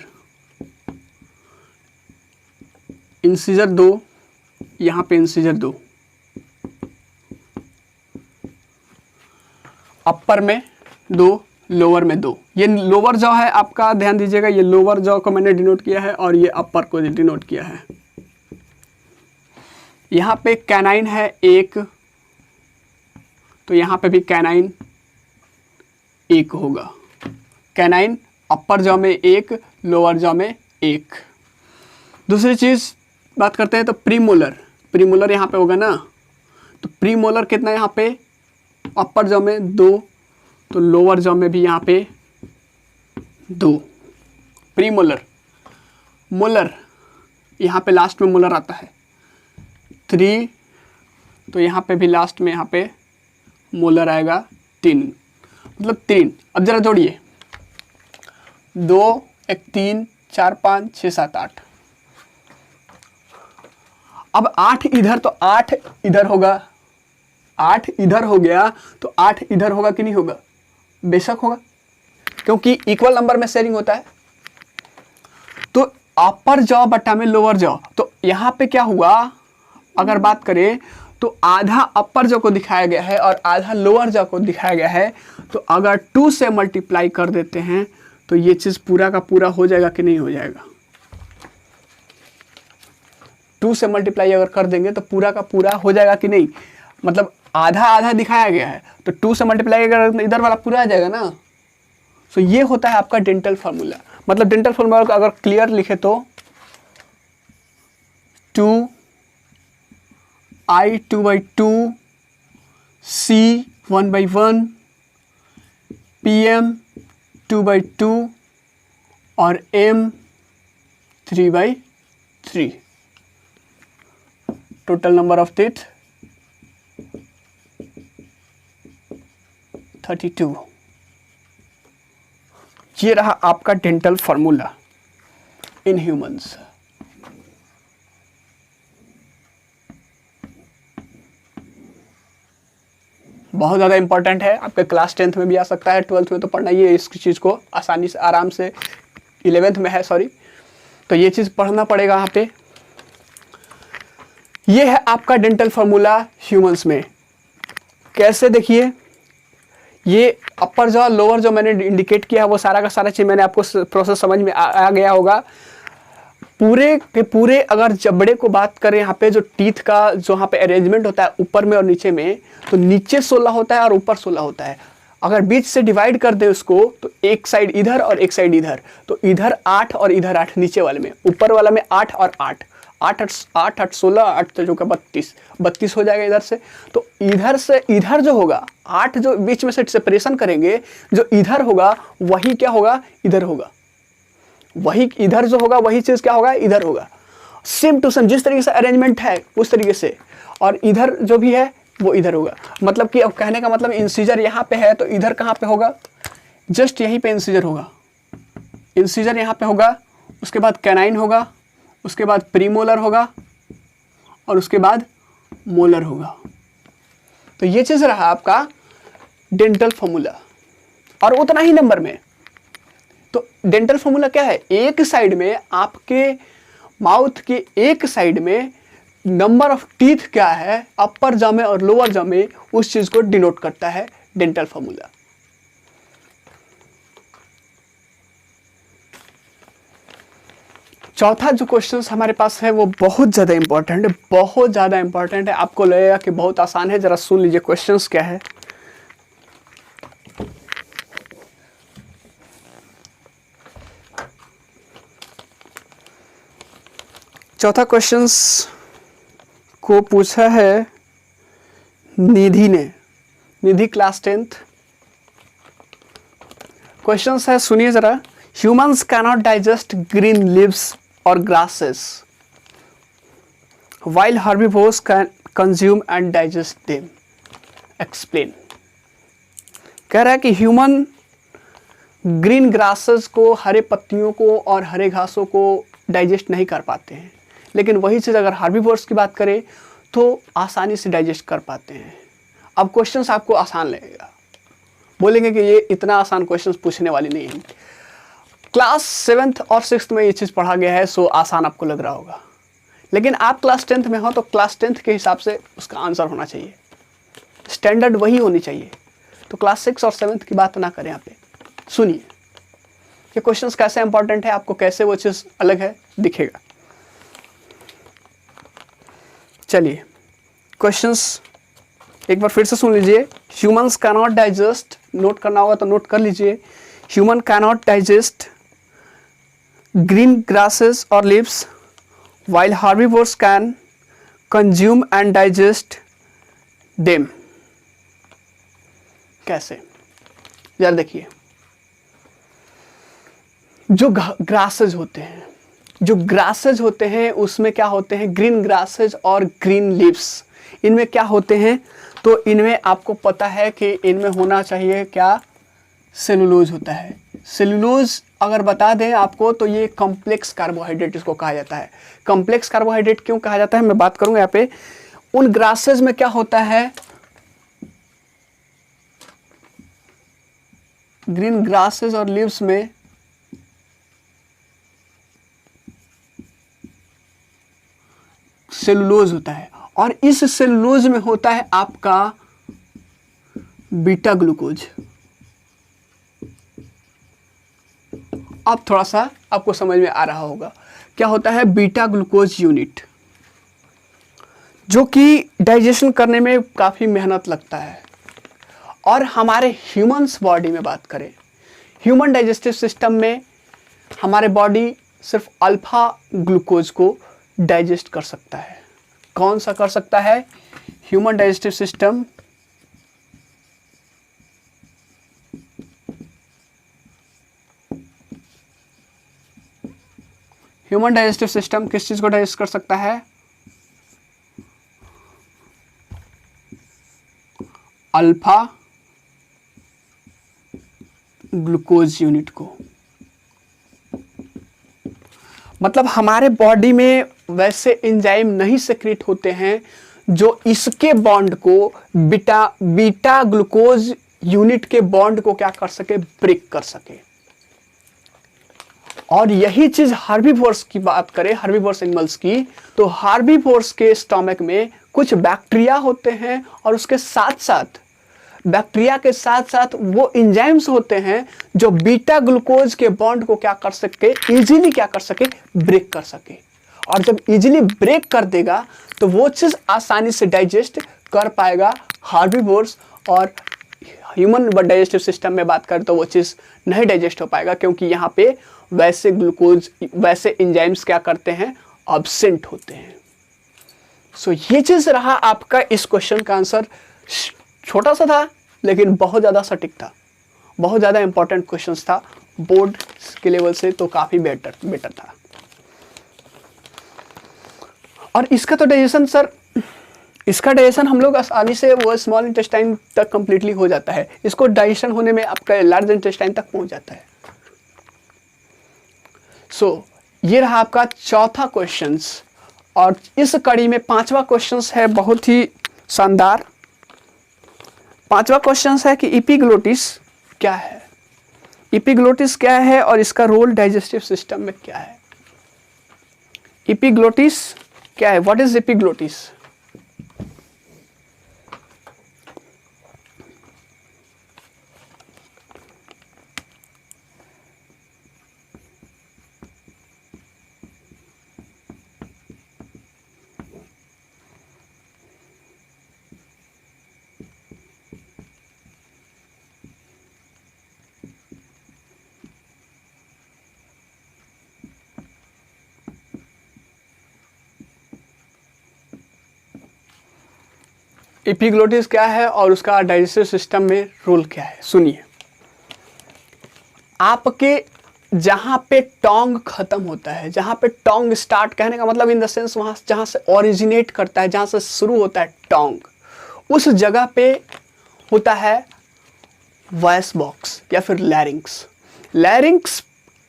इंसीजर 2, यहाँ पे इंसीजर 2, अपर में 2, लोअर में 2। ये लोअर जॉ है आपका, ध्यान दीजिएगा, ये लोअर जॉ को मैंने डिनोट किया है और ये अपर को डिनोट किया है। यहाँ पे कैनाइन है 1, तो यहाँ पे भी कैनाइन 1 होगा। कैनाइन अपर जॉ में 1, लोअर जॉ में 1। दूसरी चीज़ बात करते हैं तो प्रीमोलर। प्रीमोलर यहाँ पे होगा ना, तो प्रीमोलर कितना यहाँ पे? अपर जॉ में 2, तो लोअर जॉ में भी यहाँ पे 2। प्रीमोलर। मोलर यहाँ पे लास्ट में मोलर आता है 3, तो यहाँ पे भी लास्ट में यहाँ पे मोलर आएगा 3, मतलब 3। अब जरा जोड़िए, 2, 1, 3, 4, 5, 6, 7, 8। अब 8 इधर, तो 8 इधर होगा, 8 इधर हो गया तो 8 इधर होगा कि नहीं होगा? बेशक होगा, क्योंकि इक्वल नंबर में शेयरिंग होता है। तो अपर जॉ बट्टा में लोअर जॉ, तो यहाँ पे क्या हुआ? अगर बात करें तो आधा अपर जॉ को दिखाया गया है और आधा लोअर जॉ को दिखाया गया है। तो अगर 2 से मल्टीप्लाई कर देते हैं तो ये चीज़ पूरा का पूरा हो जाएगा कि नहीं हो जाएगा? 2 से मल्टीप्लाई अगर कर देंगे तो पूरा का पूरा हो जाएगा कि नहीं? मतलब आधा आधा दिखाया गया है तो 2 से मल्टीप्लाई अगर इधर वाला पूरा आ जाएगा ना। तो ये होता है आपका डेंटल फार्मूला। मतलब डेंटल फार्मूला को अगर क्लियर लिखे तो 2i 2/2, c 1/1, PM 2/2 और M 3/3। Total number of teeth 32। ये रहा आपका डेंटल फॉर्मूला इन ह्यूमंस। बहुत ज़्यादा इंपॉर्टेंट है, आपके क्लास 10th में भी आ सकता है, 12th में तो पढ़ना ही है इस चीज़ को आसानी से, आराम से। 11th में है, सॉरी, तो ये चीज़ पढ़ना पड़ेगा यहाँ पे। ये है आपका डेंटल फार्मूला ह्यूमंस में। कैसे, देखिए, ये अपर जॉ लोअर जो मैंने इंडिकेट किया है वो सारा का सारा चीज़ मैंने आपको प्रोसेस समझ में आ गया होगा। पूरे के पूरे अगर जबड़े को बात करें, यहाँ पे जो टीथ का जो यहाँ पे अरेंजमेंट होता है ऊपर में और नीचे में, तो नीचे 16 होता है और ऊपर 16 होता है। अगर बीच से डिवाइड कर दे उसको तो एक साइड इधर और एक साइड इधर, तो इधर 8 और इधर 8, नीचे वाले में, ऊपर वाला में 8 और 8, 8 8 16, 8 तो जो का 32 हो जाएगा इधर से। तो इधर से इधर जो होगा 8 जो बीच में से सेपरेशन करेंगे, जो इधर होगा वही क्या होगा, इधर होगा। वही इधर जो होगा वही चीज़ क्या होगा, इधर होगा। सेम टू सेम जिस तरीके से अरेंजमेंट है उस तरीके से, और इधर जो भी है वो इधर होगा। मतलब कि अब कहने का मतलब इंसीजर यहाँ पे है तो इधर कहाँ पे होगा, जस्ट यहीं पे इंसीजर होगा। इंसीजर यहाँ पे होगा, उसके बाद कैनाइन होगा, उसके बाद प्रीमोलर होगा और उसके बाद मोलर होगा। तो ये चीज़ रहा आपका डेंटल फॉर्मूला, और उतना ही नंबर में। तो डेंटल फॉर्मूला क्या है, एक साइड में आपके माउथ के एक साइड में नंबर ऑफ टीथ क्या है अपर जॉ में और लोअर जॉ में, उस चीज को डिनोट करता है डेंटल फॉर्मूला। चौथा जो क्वेश्चन हमारे पास है वो बहुत ज्यादा इंपॉर्टेंट है, बहुत ज्यादा इंपॉर्टेंट है। आपको लगेगा कि बहुत आसान है, जरा सुन लीजिए क्वेश्चंस क्या है। चौथा क्वेश्चंस को पूछा है निधि ने, निधि क्लास 10th। क्वेश्चंस है, सुनिए जरा। Humans cannot digest green leaves और grasses while herbivores can consume and digest them. Explain. कह रहा है कि ह्यूमन ग्रीन ग्रासेस को, हरे पत्तियों को और हरे घासों को डाइजेस्ट नहीं कर पाते हैं, लेकिन वही चीज़ अगर हार्बीवोर्स की बात करें तो आसानी से डाइजेस्ट कर पाते हैं। अब क्वेश्चंस आपको आसान लगेगा, बोलेंगे कि ये इतना आसान क्वेश्चंस पूछने वाली नहीं है। क्लास 7th और 6th में ये चीज़ पढ़ा गया है, सो आसान आपको लग रहा होगा, लेकिन आप क्लास 10th में हो तो क्लास 10th के हिसाब से उसका आंसर होना चाहिए, स्टैंडर्ड वही होनी चाहिए। तो क्लास 6 और 7th की बात ना करें यहाँ पे। सुनिए ये क्वेश्चंस कैसे इंपॉर्टेंट है, आपको कैसे वो चीज़ अलग है दिखेगा। चलिए क्वेश्चंस एक बार फिर से सुन लीजिए। ह्यूमंस कैनॉट डाइजेस्ट, नोट करना होगा तो नोट कर लीजिए। Human cannot digest green grasses और leaves while herbivores can consume and digest them. कैसे, यार देखिए, जो ग्रासेज होते हैं, जो ग्रासेज होते हैं उसमें क्या होते हैं, ग्रीन ग्रासेज और ग्रीन लीव्स, इनमें क्या होते हैं, तो इनमें आपको पता है कि इनमें होना चाहिए क्या, सेलुलोज होता है। सेलुलोज अगर बता दें आपको तो ये कॉम्प्लेक्स कार्बोहाइड्रेट इसको कहा जाता है। कॉम्प्लेक्स कार्बोहाइड्रेट क्यों कहा जाता है मैं बात करूंगा यहाँ पे। उन ग्रासेज में क्या होता है, ग्रीन ग्रासेज और लीव्स में सेलुलोज होता है, और इस सेलुलोज में होता है आपका बीटा ग्लूकोज। अब थोड़ा सा आपको समझ में आ रहा होगा क्या होता है बीटा ग्लूकोज यूनिट, जो कि डाइजेशन करने में काफ़ी मेहनत लगता है। और हमारे ह्यूमंस बॉडी में बात करें, ह्यूमन डाइजेस्टिव सिस्टम में हमारे बॉडी सिर्फ अल्फा ग्लूकोज को डाइजेस्ट कर सकता है। कौन सा कर सकता है, human digestive system human digestive system किस चीज को डाइजेस्ट कर सकता है? अल्फा ग्लूकोज यूनिट को। मतलब हमारे बॉडी में वैसे एंजाइम नहीं सेक्रेट होते हैं जो इसके बॉन्ड को बीटा ग्लूकोज यूनिट के बॉन्ड को क्या कर सके? ब्रेक कर सके। और यही चीज हार्बीवोर्स की बात करें, हार्बीवोर्स एनिमल्स की, तो हार्बीवोर्स के स्टमक में कुछ बैक्टीरिया होते हैं और उसके साथ साथ बैक्टीरिया के साथ साथ वो एंजाइम्स होते हैं जो बीटा ग्लूकोज के बॉन्ड को क्या कर सके? इजीली क्या कर सके? ब्रेक कर सके। और जब इजीली ब्रेक कर देगा तो वो चीज आसानी से डाइजेस्ट कर पाएगा हार्बीवोर्स। और ह्यूमन डाइजेस्टिव सिस्टम में बात करें तो वो चीज नहीं डाइजेस्ट हो पाएगा, क्योंकि यहाँ पे वैसे एंजाइम्स क्या करते हैं? अब्सेंट होते हैं। सो ये चीज रहा आपका इस क्वेश्चन का आंसर। छोटा सा था लेकिन बहुत ज़्यादा सटीक था, बहुत ज़्यादा इंपॉर्टेंट क्वेश्चंस था। बोर्ड के लेवल से तो काफ़ी बेटर था। और इसका तो डाइजेशन सर, इसका डाइजेशन हम लोग आसानी से वो स्मॉल इंटेस्टाइन तक कंप्लीटली हो जाता है। इसको डाइजेशन होने में आपका लार्ज इंटेस्टाइन तक पहुंच जाता है। सो ये रहा आपका चौथा क्वेश्चंस। और इस कड़ी में पांचवा क्वेश्चंस है बहुत ही शानदार। पांचवा क्वेश्चन है कि एपिग्लोटिस क्या है? एपिग्लोटिस क्या है और इसका रोल डाइजेस्टिव सिस्टम में क्या है? एपिग्लोटिस क्या है? What is epiglottis? एपिग्लोटिस क्या है और उसका डाइजेस्टिव सिस्टम में रोल क्या है? सुनिए, आपके जहां पे टोंग खत्म होता है, जहां पे टोंग स्टार्ट, कहने का मतलब इन द सेंस वहां जहां से ओरिजिनेट करता है, जहां से शुरू होता है टोंग, उस जगह पे होता है वॉइस बॉक्स या फिर लैरिंक्स। लैरिंक्स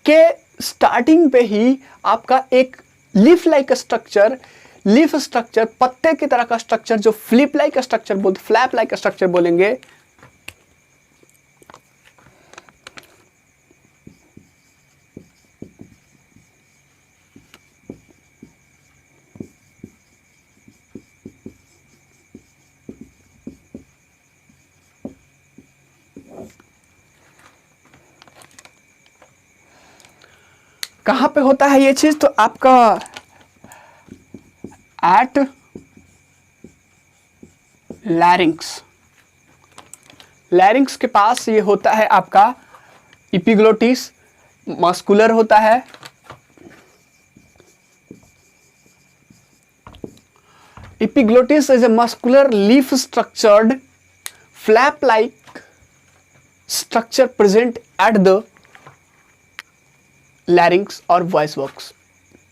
के स्टार्टिंग पे ही आपका एक leaf like structure, leaf structure, पत्ते की तरह का स्ट्रक्चर, जो फ्लिप लाइक स्ट्रक्चर बोलते, फ्लैप लाइक स्ट्रक्चर बोलेंगे, कहां पे होता है ये चीज? तो आपका एट लैरिंक्स, लैरिंक्स के पास ये होता है आपका एपिग्लोटिस। मस्कुलर होता है, epiglottis is a muscular leaf structured flap like structure present at the larynx और वॉइस बॉक्स।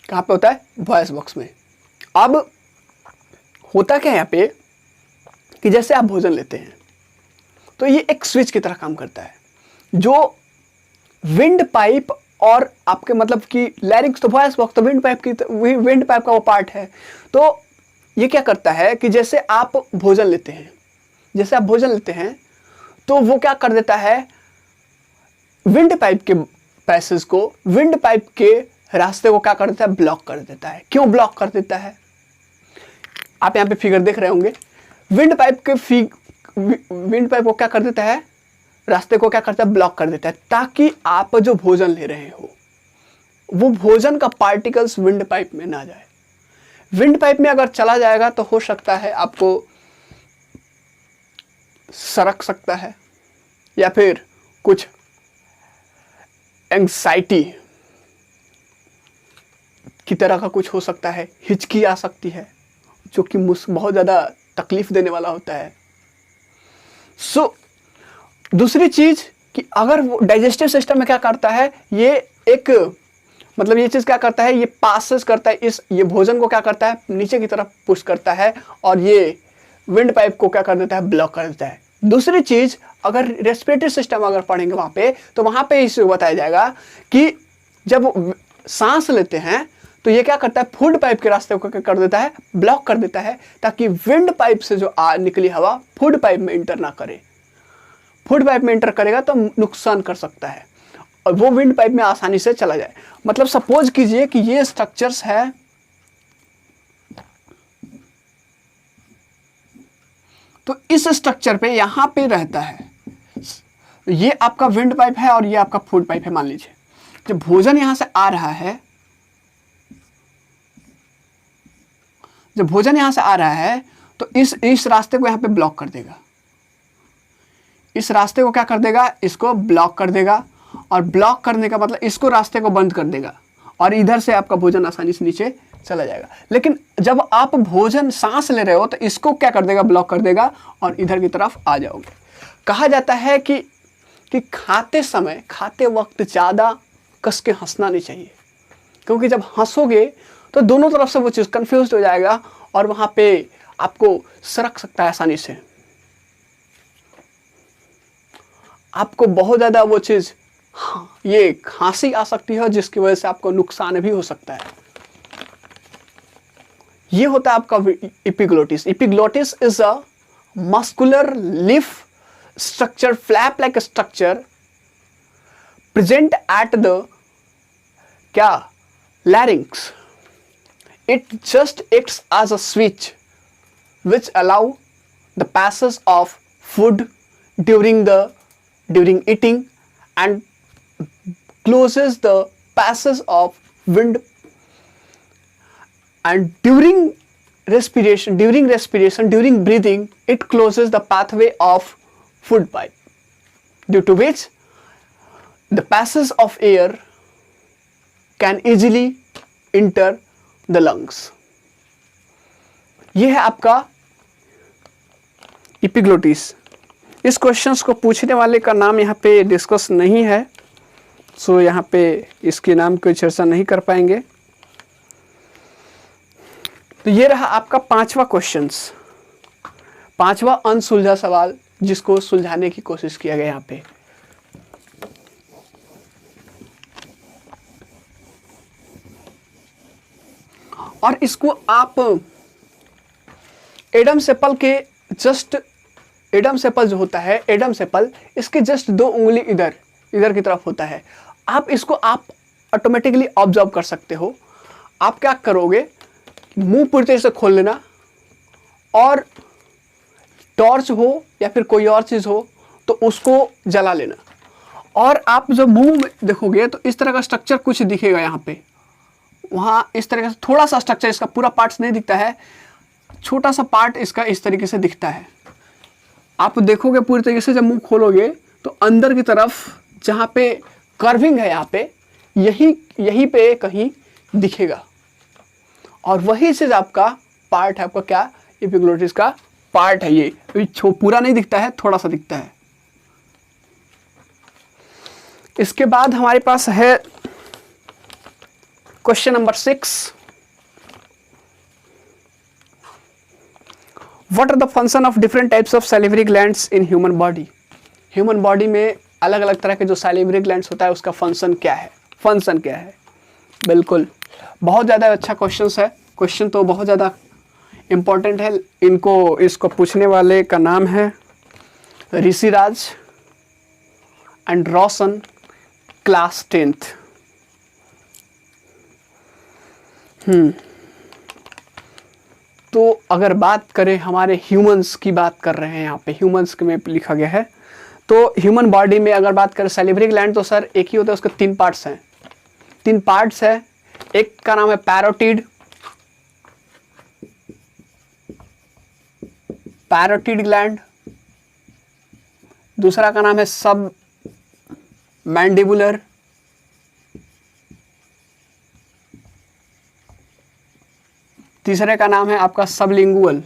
कहां पे होता है? वॉइस बॉक्स में। अब होता क्या है यहाँ पे कि जैसे आप भोजन लेते हैं तो ये एक स्विच की तरह काम करता है, जो विंड पाइप और आपके मतलब कि लैरिंक्स तो वॉइस बॉक्स तो विंड पाइप की, विंड पाइप का वो पार्ट है। तो ये क्या करता है कि जैसे आप भोजन लेते हैं, जैसे आप भोजन लेते हैं तो वो क्या कर देता है, विंड पाइप के पैसेज को, विंड पाइप के रास्ते को क्या कर देता है? ब्लॉक कर देता है। क्यों ब्लॉक कर देता है? आप यहाँ पे फिगर देख रहे होंगे। विंड पाइप को क्या कर देता है? रास्ते को क्या करता है? ब्लॉक कर देता है, ताकि आप जो भोजन ले रहे हो वो भोजन का पार्टिकल्स विंड पाइप में ना जाए। विंड पाइप में अगर चला जाएगा तो हो सकता है आपको सरक सकता है, या फिर कुछ एंग्जाइटी की तरह का कुछ हो सकता है, हिचकी आ सकती है, जो कि बहुत ज़्यादा तकलीफ देने वाला होता है। दूसरी चीज कि अगर वो डाइजेस्टिव सिस्टम में क्या करता है, ये एक मतलब ये चीज़ क्या करता है, ये पासेस करता है, इस ये भोजन को क्या करता है, नीचे की तरफ पुश करता है, और ये विंड पाइप को क्या कर देता है, ब्लॉक कर देता है। दूसरी चीज़, अगर रेस्पिरेटरी सिस्टम अगर पढ़ेंगे वहाँ पे, तो वहाँ पे इसे बताया जाएगा कि जब सांस लेते हैं तो ये क्या करता है, फूड पाइप के रास्ते को क्या कर देता है, ब्लॉक कर देता है, ताकि विंड पाइप से जो निकली हवा फूड पाइप में इंटर ना करे। फूड पाइप में इंटर करेगा तो नुकसान कर सकता है, और वो विंड पाइप में आसानी से चला जाए। मतलब सपोज कीजिए कि ये स्ट्रक्चर्स है, तो इस स्ट्रक्चर पे यहां पे रहता है, ये आपका विंड पाइप है और ये आपका फूड पाइप है। मान लीजिए जब भोजन यहां से आ रहा है, जब भोजन यहां से आ रहा है तो इस रास्ते को यहां पे ब्लॉक कर देगा, इस रास्ते को क्या कर देगा, इसको ब्लॉक कर देगा, और ब्लॉक करने का मतलब इसको रास्ते को बंद कर देगा, और इधर से आपका भोजन आसानी से नीचे चला जाएगा। लेकिन जब आप भोजन सांस ले रहे हो तो इसको क्या कर देगा, ब्लॉक कर देगा, और इधर की तरफ आ जाओगे। कहा जाता है कि खाते समय, खाते वक्त ज़्यादा कस के हंसना नहीं चाहिए, क्योंकि जब हंसोगे तो दोनों तरफ से वो चीज़ कंफ्यूज हो जाएगा, और वहाँ पे आपको सरक सकता है आसानी से, आपको बहुत ज़्यादा वो चीज़, ये खांसी आ सकती है, जिसकी वजह से आपको नुकसान भी हो सकता है। ये होता है आपका epiglottis. Epiglottis is a muscular leaf structure, flap like structure present at the क्या, larynx. It just acts as a switch which allow the passage of food during eating, and closes the passage of wind, and during respiration, during breathing, it closes the pathway of food pipe, due to which the passage of air can easily enter the lungs. ये है आपका epiglottis. इस questions को पूछने वाले का नाम यहाँ पे डिस्कस नहीं है, सो यहाँ पे इसके नाम की चर्चा नहीं कर पाएंगे। तो ये रहा आपका पांचवा क्वेश्चंस, पांचवा अनसुलझा सवाल, जिसको सुलझाने की कोशिश किया गया यहाँ पे। और इसको आप एडम सेपल के जस्ट, एडम सेपल जो होता है, एडम सेपल, इसके जस्ट 2 उंगली इधर की तरफ होता है। आप इसको आप ऑटोमेटिकली ऑब्जर्व कर सकते हो। आप क्या करोगे, मुंह पूरी तरह से खोल लेना, और टॉर्च हो या फिर कोई और चीज़ हो तो उसको जला लेना, और आप जब मुंह में देखोगे तो इस तरह का स्ट्रक्चर कुछ दिखेगा यहाँ पे, वहाँ इस तरह से थोड़ा सा स्ट्रक्चर, इसका पूरा पार्ट्स नहीं दिखता है, छोटा सा पार्ट इसका इस तरीके से दिखता है। आप देखोगे पूरी तरीके से, जब मुंह खोलोगे तो अंदर की तरफ जहाँ पे कर्विंग है, यहाँ पे यहीं पे कहीं दिखेगा, और वही चीज़ आपका पार्ट है, आपका क्या, एपिग्लोटिस का पार्ट है। ये पूरा नहीं दिखता है, थोड़ा सा दिखता है। इसके बाद हमारे पास है question number 6। What are the function of different types of salivary glands in human body? Human body में अलग अलग तरह के जो सैलिवरी ग्लैंड्स होता है उसका फंक्शन क्या है, बिल्कुल बहुत ज़्यादा अच्छा क्वेश्चन है। क्वेश्चन तो बहुत ज़्यादा इम्पोर्टेंट है। इसको पूछने वाले का नाम है Rishiraj and Roshan, class 10th। तो अगर बात करें, हमारे ह्यूमंस की बात कर रहे हैं, यहाँ पे ह्यूमंस में लिखा गया है, तो ह्यूमन बॉडी में अगर बात करें सैलिवरी ग्लैंड, तो सर एक ही होता है, उसके 3 पार्ट्स हैं। 3 पार्ट्स है। एक का नाम है पैरोटिड ग्लैंड, दूसरा का नाम है सब मैंडिबुलर, तीसरे का नाम है आपका सबलिंगुअल।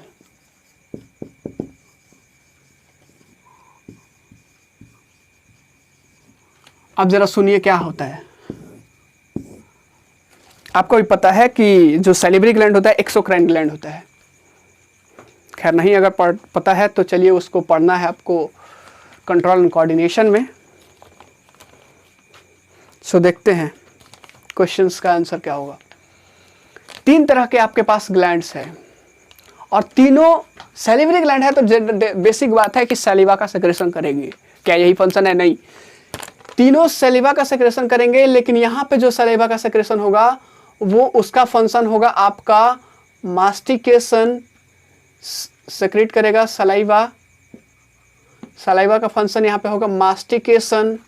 अब जरा सुनिए क्या होता है। आपको भी पता है कि जो सैलिवरी ग्लैंड होता है एक्सोक्राइन ग्लैंड होता है। खैर नहीं अगर पता है तो चलिए उसको पढ़ना है आपको कंट्रोल एंड कोऑर्डिनेशन में। सो देखते हैं क्वेश्चंस का आंसर क्या होगा। 3 तरह के आपके पास ग्लैंड्स हैं और तीनों सैलिवरी ग्लैंड है तो बेसिक बात है कि सैलिवा का सेक्रेशन करेगी। क्या यही फंक्शन है? नहीं, तीनों सैलिवा का सेक्रेशन करेंगे, लेकिन यहाँ पे जो सैलिवा का सेक्रेशन होगा वो उसका फंक्शन होगा आपका मास्टिकेशन, सेक्रेट करेगा सलाइवा। सलाइवा का फंक्शन यहाँ पे होगा मास्टिकेशन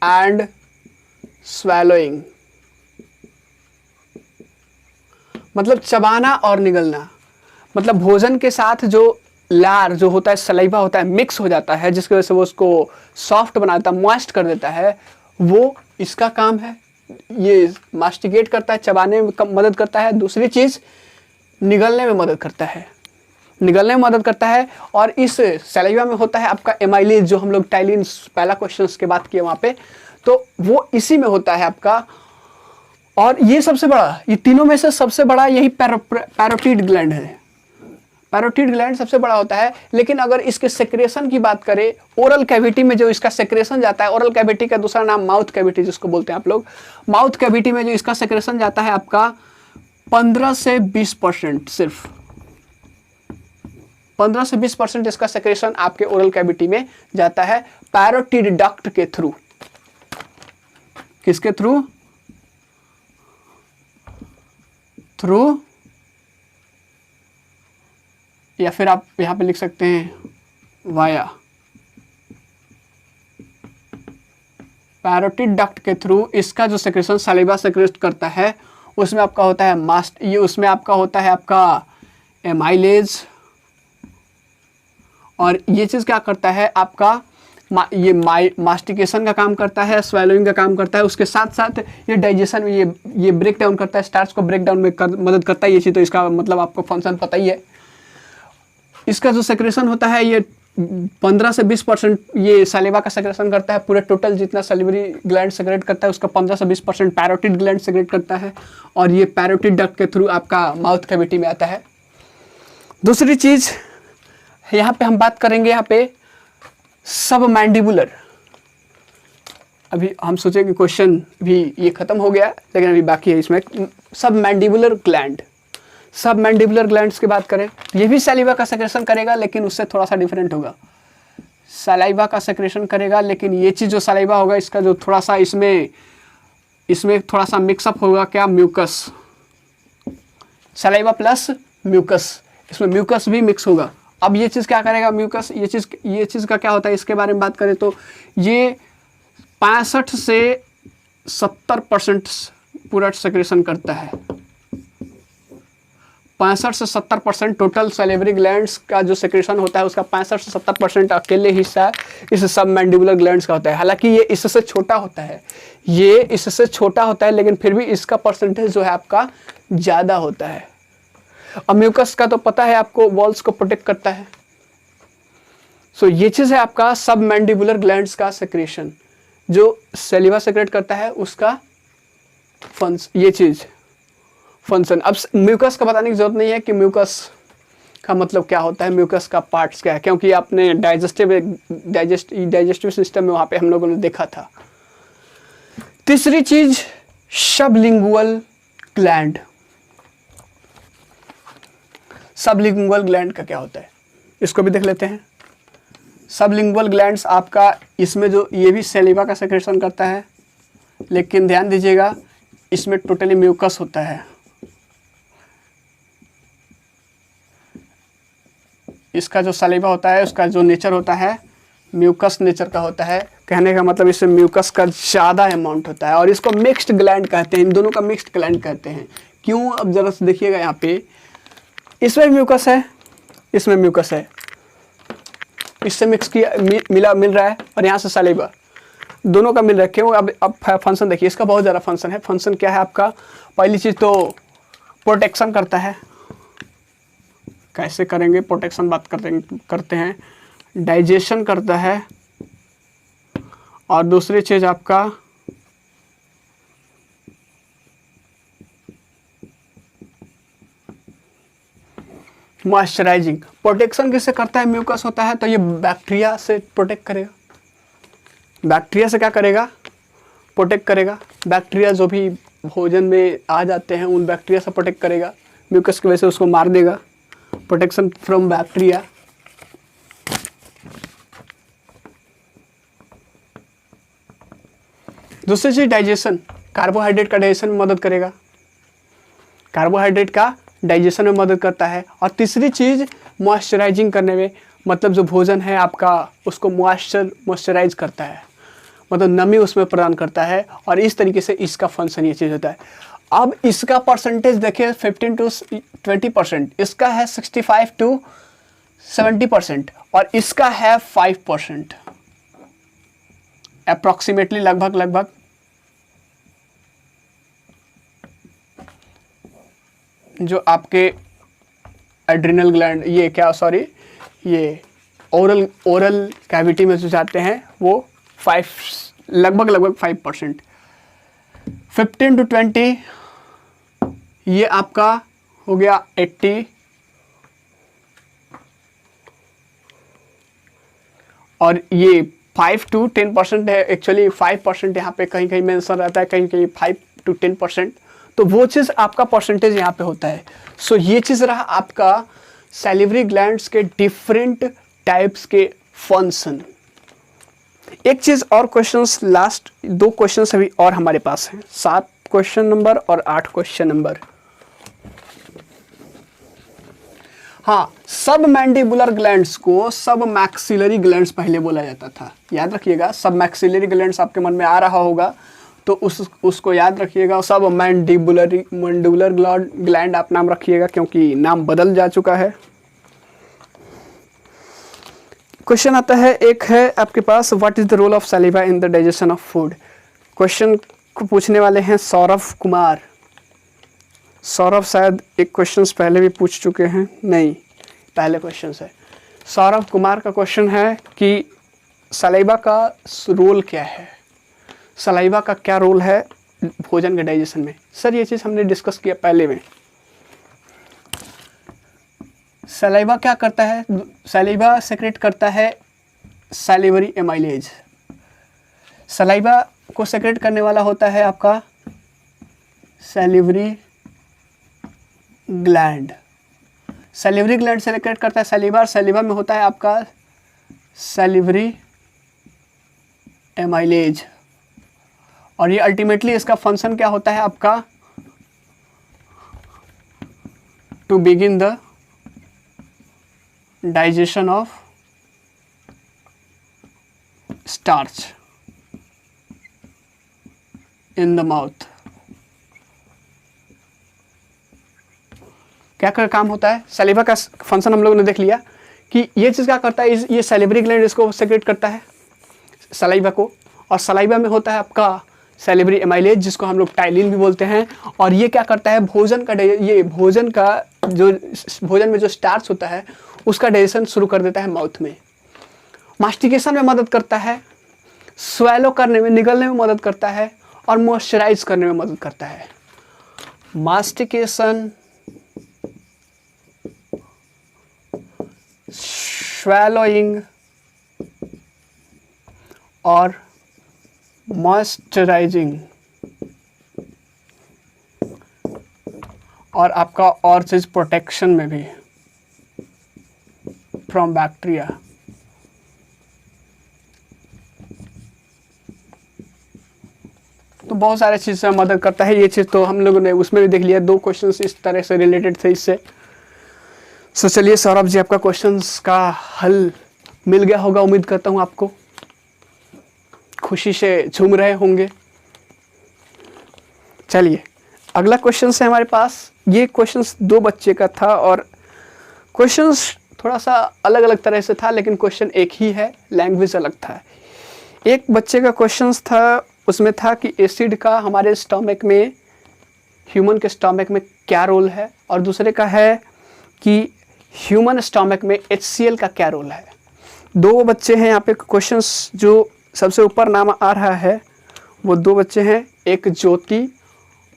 एंड स्वैलोइंग, मतलब चबाना और निगलना। मतलब भोजन के साथ जो लार जो होता है, सलाइवा होता है, मिक्स हो जाता है, जिसकी वजह से वो उसको सॉफ्ट बनाता है, मॉइस्ट कर देता है, वो इसका काम है। ये मास्टिकेट करता है, चबाने में मदद करता है। दूसरी चीज़ निगलने में मदद करता है, निगलने में मदद करता है। और इस सलाइवा में होता है आपका एमाइलेज, जो हम लोग टाइलिन पहला क्वेश्चन के बात किए वहाँ पे, तो वो इसी में होता है आपका। और ये सबसे बड़ा, ये तीनों में से सबसे बड़ा यही पैरोटिड ग्लैंड है। पैरोटिड ग्लैंड सबसे बड़ा होता है। लेकिन अगर इसके सेक्रेशन की बात करें, ओरल कैविटी में जो इसका सेक्रेशन जाता है, ओरल कैविटी का दूसरा नाम माउथ कैविटी जिसको बोलते हैं आप लोग, माउथ कैविटी में जो इसका सेक्रेशन जाता है आपका 15 से 20%, सिर्फ 15 से 20% इसका सेक्रेशन आपके ओरल कैविटी में जाता है पैरोटिड डक्ट के थ्रू। किसके थ्रू? थ्रू, या फिर आप यहां पे लिख सकते हैं वाया। पैरोटिड डक्ट के थ्रू इसका जो सेक्रेशन सलाइवा सेक्रेट करता है, उसमें आपका होता है ये उसमें आपका होता है आपका एमाइलेज। और ये चीज़ क्या करता है आपका ये मास्टिकेशन का काम करता है, स्वेलोइंग का काम करता है। उसके साथ साथ ये डाइजेशन में ये ब्रेक डाउन करता है, स्टार्च को ब्रेक डाउन में मदद करता है। ये चीज़ तो इसका मतलब आपको फंक्शन पता ही है। इसका जो सेक्रेशन होता है ये 15 से 20% ये सलाइवा का सेक्रेशन करता है। पूरे टोटल जितना सैलिवरी ग्लैंड सेक्रेट करता है उसका 15 से 20% पैरोटिड ग्लैंड सेक्रेट करता है। और ये पैरोटिड डक्ट के थ्रू आपका माउथ कैविटी में आता है। दूसरी चीज़ यहाँ पे हम बात करेंगे, यहाँ पे सब मैंडिबुलर। अभी हम सोचे कि क्वेश्चन भी ये खत्म हो गया, लेकिन अभी बाकी है इसमें सब मैंडिबुलर ग्लैंड। सब मैंडिबुलर ग्लैंड्स की बात करें, ये भी सलाइवा का सेक्रेशन करेगा, लेकिन उससे थोड़ा सा डिफरेंट होगा। सलाइवा का सेक्रेशन करेगा, लेकिन ये चीज़ जो सलाइवा होगा इसका जो थोड़ा सा इसमें थोड़ा सा मिक्सअप होगा, क्या? म्यूकस। सलाइवा प्लस म्यूकस, इसमें म्यूकस भी मिक्स होगा। अब ये चीज़ क्या करेगा? म्यूकस, ये चीज़ का क्या होता है इसके बारे में बात करें तो ये 65 से 70% पूरा सेक्रेशन करता है। 65 से 70% टोटल सैलिवरी ग्लैंड्स का जो सेक्रेशन होता है उसका 65 से 70% अकेले हिस्सा इस सब मैंडिबुलर ग्लैंड्स का होता है। हालांकि ये इससे छोटा होता है, ये इससे छोटा होता है, लेकिन फिर भी इसका परसेंटेज जो है आपका ज़्यादा होता है। और म्यूकस का तो पता है आपको, वॉल्स को प्रोटेक्ट करता है। सो ये चीज़ है आपका सब मैंडिबुलर ग्लैंड्स का सेक्रेशन, जो सैलिवा सेक्रेट करता है उसका ये चीज़ फंक्शन। अब म्यूकस का बताने की जरूरत नहीं है कि म्यूकस का मतलब क्या होता है, म्यूकस का पार्ट्स क्या है, क्योंकि आपने डाइजेस्टिव सिस्टम में वहाँ पे हम लोगों ने देखा था। तीसरी चीज़ सबलिंगुअल ग्लैंड। सबलिंगुअल ग्लैंड का क्या होता है इसको भी देख लेते हैं। सबलिंगुअल ग्लैंड्स आपका इसमें जो ये भी सैलिवा का सेक्रेशन करता है, लेकिन ध्यान दीजिएगा इसमें टोटली म्यूकस होता है। इसका जो सलाइवा होता है उसका जो नेचर होता है म्यूकस नेचर का होता है। कहने का मतलब इसमें म्यूकस का ज़्यादा अमाउंट होता है और इसको मिक्स्ड ग्लैंड कहते हैं। इन दोनों का मिक्स्ड ग्लैंड कहते हैं। क्यों? अब जरा से देखिएगा, यहाँ पे इसमें म्यूकस है, इसमें म्यूकस है, इससे मिक्स किया मिल रहा है, और यहाँ से सलाइवा, दोनों का मिल रहा है। क्यों? अब फंक्शन देखिए, इसका बहुत ज़्यादा फंक्शन है। फंक्शन क्या है आपका? पहली चीज़ तो प्रोटेक्शन करता है। कैसे करेंगे प्रोटेक्शन? बात करते हैं। डाइजेशन करता है और दूसरी चीज आपका मॉइस्चराइजिंग। प्रोटेक्शन किससे करता है? म्यूकस होता है तो ये बैक्टीरिया से प्रोटेक्ट करेगा। बैक्टीरिया से क्या करेगा? प्रोटेक्ट करेगा। बैक्टीरिया जो भी भोजन में आ जाते हैं उन बैक्टीरिया से प्रोटेक्ट करेगा। म्यूकस की वजह से उसको मार देगा। Protection from bacteria. दूसरी चीज डाइजेशन, कार्बोहाइड्रेट का डाइजेशन में मदद करेगा। कार्बोहाइड्रेट का डाइजेशन में मदद करता है। और तीसरी चीज मॉइस्चराइजिंग करने में, मतलब जो भोजन है आपका उसको मॉइस्चराइज करता है, मतलब नमी उसमें प्रदान करता है। और इस तरीके से इसका फंक्शन ये चीज़ होता है। अब इसका परसेंटेज देखिए 15 to 20%, इसका है 65 to 70% और इसका है 5%, अप्रॉक्सीमेटली लगभग जो आपके एड्रिनल ग्लैंड, ये क्या सॉरी ये ओरल कैविटी में जो जाते हैं वो लगभग 5%। 15 to 20 ये आपका हो गया 80 और ये 5 to 10% है। एक्चुअली 5% यहाँ पे कहीं कहीं मेंशन रहता है, कहीं कहीं 5 to 10%, तो वो चीज़ आपका परसेंटेज यहाँ पे होता है। सो ये चीज़ रहा आपका सैलिवरी ग्लैंड्स के डिफरेंट टाइप्स के फंक्शन। एक चीज़ और, क्वेश्चंस लास्ट 2 क्वेश्चंस अभी और हमारे पास हैं, 7 क्वेश्चन नंबर और 8 क्वेश्चन नंबर। हाँ, सब मैंडिबुलर ग्लैंड्स को सब मैक्सिलरी ग्लैंड्स पहले बोला जाता था, याद रखिएगा। सब मैक्सिलरी ग्लैंड्स आपके मन में आ रहा होगा तो उसको याद रखिएगा। सब मैंडिबुलर ग्लैंड आप नाम रखिएगा क्योंकि नाम बदल जा चुका है। क्वेश्चन आता है, एक है आपके पास, what is the role of saliva in the digestion of food. Question को पूछने वाले हैं सौरभ कुमार। सौरभ शायद एक क्वेश्चन पहले भी पूछ चुके हैं, नहीं पहले क्वेश्चन है। सौरभ कुमार का क्वेश्चन है कि सलाइवा का रोल क्या है, सलाइवा का क्या रोल है भोजन के डाइजेशन में। सर ये चीज़ हमने डिस्कस किया पहले में। सलाइवा क्या करता है? सलाइवा सेक्रेट करता है सैलिवरी एमाइलेज। सलाइवा को सेक्रेट करने वाला होता है आपका salivary gland. Salivary gland secrete करता है सैलिवा, और सैलिवा में होता है आपका सैलिवरी एमाइलेज। और ये अल्टीमेटली इसका फंक्शन क्या होता है आपका? To begin the digestion of starch in the mouth. क्या कर काम होता है? सैलिवा का फंक्शन हम लोगों ने देख लिया कि ये चीज़ क्या करता है, ये सैलिवरी ग्लैंड इसको सेक्रेट करता है सलाइवा को, और सलाइवा में होता है आपका सैलिवरी एमाइलेज जिसको हम लोग टाइलिन भी बोलते हैं। और ये क्या करता है? भोजन में जो स्टार्च होता है उसका डाइजेशन शुरू कर देता है माउथ में। मास्टिकेशन में मदद करता है, स्वेलो करने में, निगलने में मदद करता है, और मॉइस्चराइज करने में मदद करता है। मास्टिकेशन, स्वैलोइंग और मॉइस्चराइजिंग, और आपका और चीज प्रोटेक्शन में भी फ्रॉम बैक्टीरिया। तो बहुत सारे चीज़ से मदद करता है। ये चीज़ तो हम लोगों ने उसमें भी देख लिया, 2 क्वेश्चंस इस तरह से रिलेटेड थे इससे। सो चलिए सौरभ जी, आपका क्वेश्चंस का हल मिल गया होगा, उम्मीद करता हूँ आपको खुशी से झूम रहे होंगे। चलिए अगला क्वेश्चन है हमारे पास। ये क्वेश्चंस 2 बच्चे का था और क्वेश्चंस थोड़ा सा अलग अलग तरह से था, लेकिन क्वेश्चन एक ही है, लैंग्वेज अलग था। एक बच्चे का क्वेश्चंस था, उसमें था कि एसिड का हमारे स्टमक में, ह्यूमन के स्टमक में क्या रोल है, और दूसरे का है कि ह्यूमन स्टमक में HCl का क्या रोल है। 2 बच्चे हैं यहाँ पे क्वेश्चंस जो सबसे ऊपर नाम आ रहा है वो 2 बच्चे हैं, एक ज्योति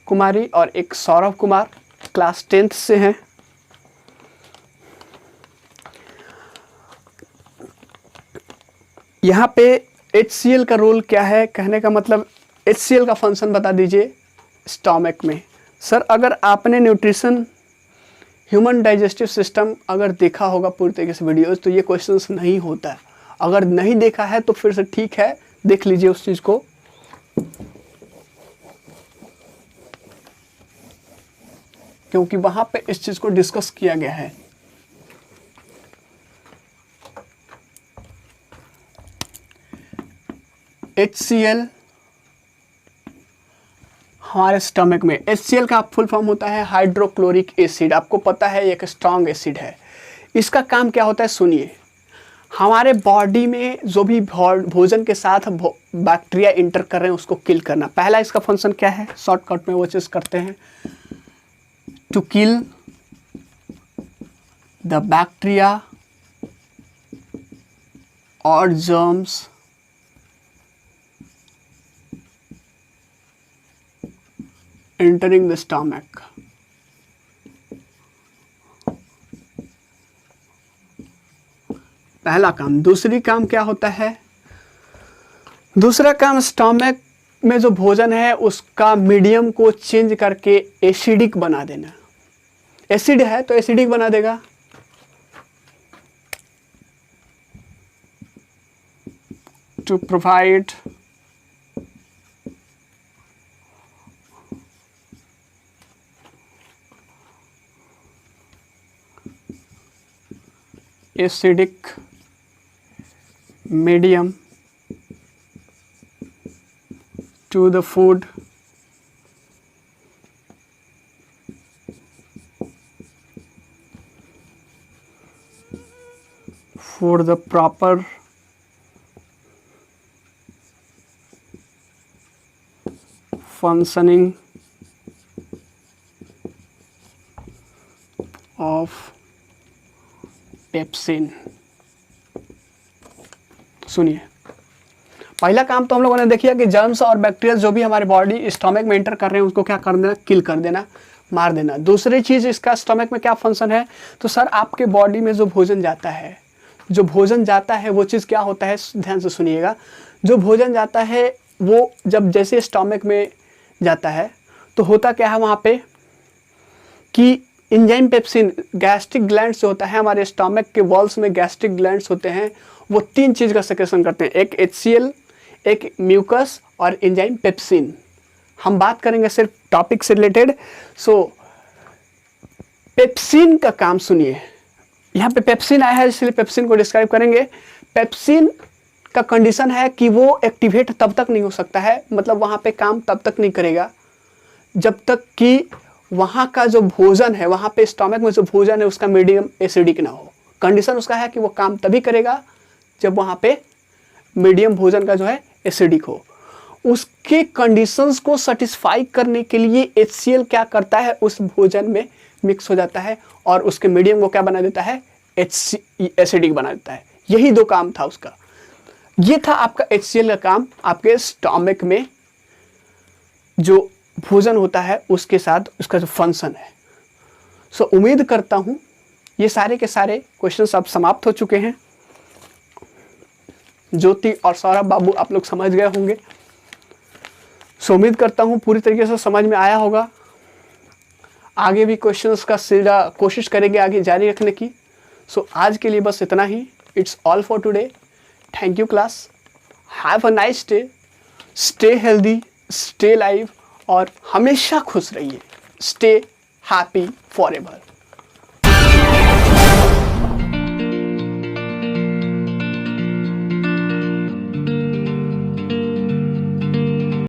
कुमारी और एक सौरभ कुमार, क्लास 10th से हैं। यहाँ पे HCl का रोल क्या है, कहने का मतलब HCl का फंक्शन बता दीजिए स्टमक में। सर अगर आपने न्यूट्रिशन ह्यूमन डाइजेस्टिव सिस्टम अगर देखा होगा पूरी तरीके से वीडियोस, तो ये क्वेश्चंस नहीं होता है। अगर नहीं देखा है तो फिर से ठीक है, देख लीजिए उस चीज़ को। क्योंकि वहाँ पे इस चीज़ को डिस्कस किया गया है। HCl हमारे स्टमक में, HCl का फुल फॉर्म होता है हाइड्रोक्लोरिक एसिड। आपको पता है एक स्ट्रॉन्ग एसिड है। इसका काम क्या होता है सुनिए। हमारे बॉडी में जो भी भोजन के साथ बैक्टीरिया इंटर कर रहे हैं उसको किल करना। पहला इसका फंक्शन क्या है, शॉर्टकट में वो चीज़ करते हैं, टू किल द बैक्टीरिया और जर्म्स entering the stomach। पहला काम। दूसरी काम क्या होता है, दूसरा काम स्टमक में जो भोजन है उसका मीडियम को चेंज करके एसिडिक बना देना। एसिड है तो एसिडिक बना देगा। To provide acidic medium to the food for the proper functioning of pepsin. सुनिए, पहला काम तो हम लोगों ने देखिए कि जर्म्स और बैक्टीरिया जो भी हमारे बॉडी स्टमक में एंटर कर रहे हैं उसको क्या कर देना, किल कर देना, मार देना। दूसरी चीज़ इसका स्टमक में क्या फंक्शन है, तो सर आपके बॉडी में जो भोजन जाता है, जो भोजन जाता है वो चीज़ क्या होता है, ध्यान से सुनिएगा। जो भोजन जाता है वो जब जैसे स्टमक में जाता है तो होता क्या है वहाँ पे कि एंजाइम पेप्सिन, गैस्ट्रिक ग्लैंड्स जो होता है हमारे स्टमक के वॉल्स में गैस्ट्रिक ग्लैंड्स होते हैं, वो 3 चीज़ का सेक्रेशन करते हैं, एक HCl, एक म्यूकस और एंजाइम पेप्सिन। हम बात करेंगे सिर्फ टॉपिक से रिलेटेड। सो पेप्सिन का काम सुनिए, यहाँ पे पेप्सिन आया है इसलिए पेप्सिन को डिस्क्राइब करेंगे। पेप्सिन का कंडीशन है कि वो एक्टिवेट तब तक नहीं हो सकता है, मतलब वहाँ पे काम तब तक नहीं करेगा जब तक कि वहाँ का जो भोजन है, वहाँ पे स्टमक में जो भोजन है उसका मीडियम एसिडिक ना हो। कंडीशन उसका है कि वो काम तभी करेगा जब वहाँ पे मीडियम भोजन का जो है एसिडिक हो। उसके कंडीशंस को सेटिस्फाई करने के लिए HCl क्या करता है, उस भोजन में मिक्स हो जाता है और उसके मीडियम को क्या बना देता है, एसिडिक बना देता है। यही 2 काम था उसका। ये था आपका HCl का काम आपके स्टमक में जो भोजन होता है उसके साथ उसका जो फंक्शन है। सो उम्मीद करता हूँ ये सारे के सारे क्वेश्चंस अब समाप्त हो चुके हैं। ज्योति और सौरभ बाबू आप लोग समझ गए होंगे। सो उम्मीद करता हूँ पूरी तरीके से समझ में आया होगा। आगे भी क्वेश्चंस का सीधा कोशिश करेंगे आगे जारी रखने की। सो आज के लिए बस इतना ही। It's all for today. Thank you class. Have a nice day. Stay healthy, stay live और हमेशा खुश रहिए। Stay happy forever.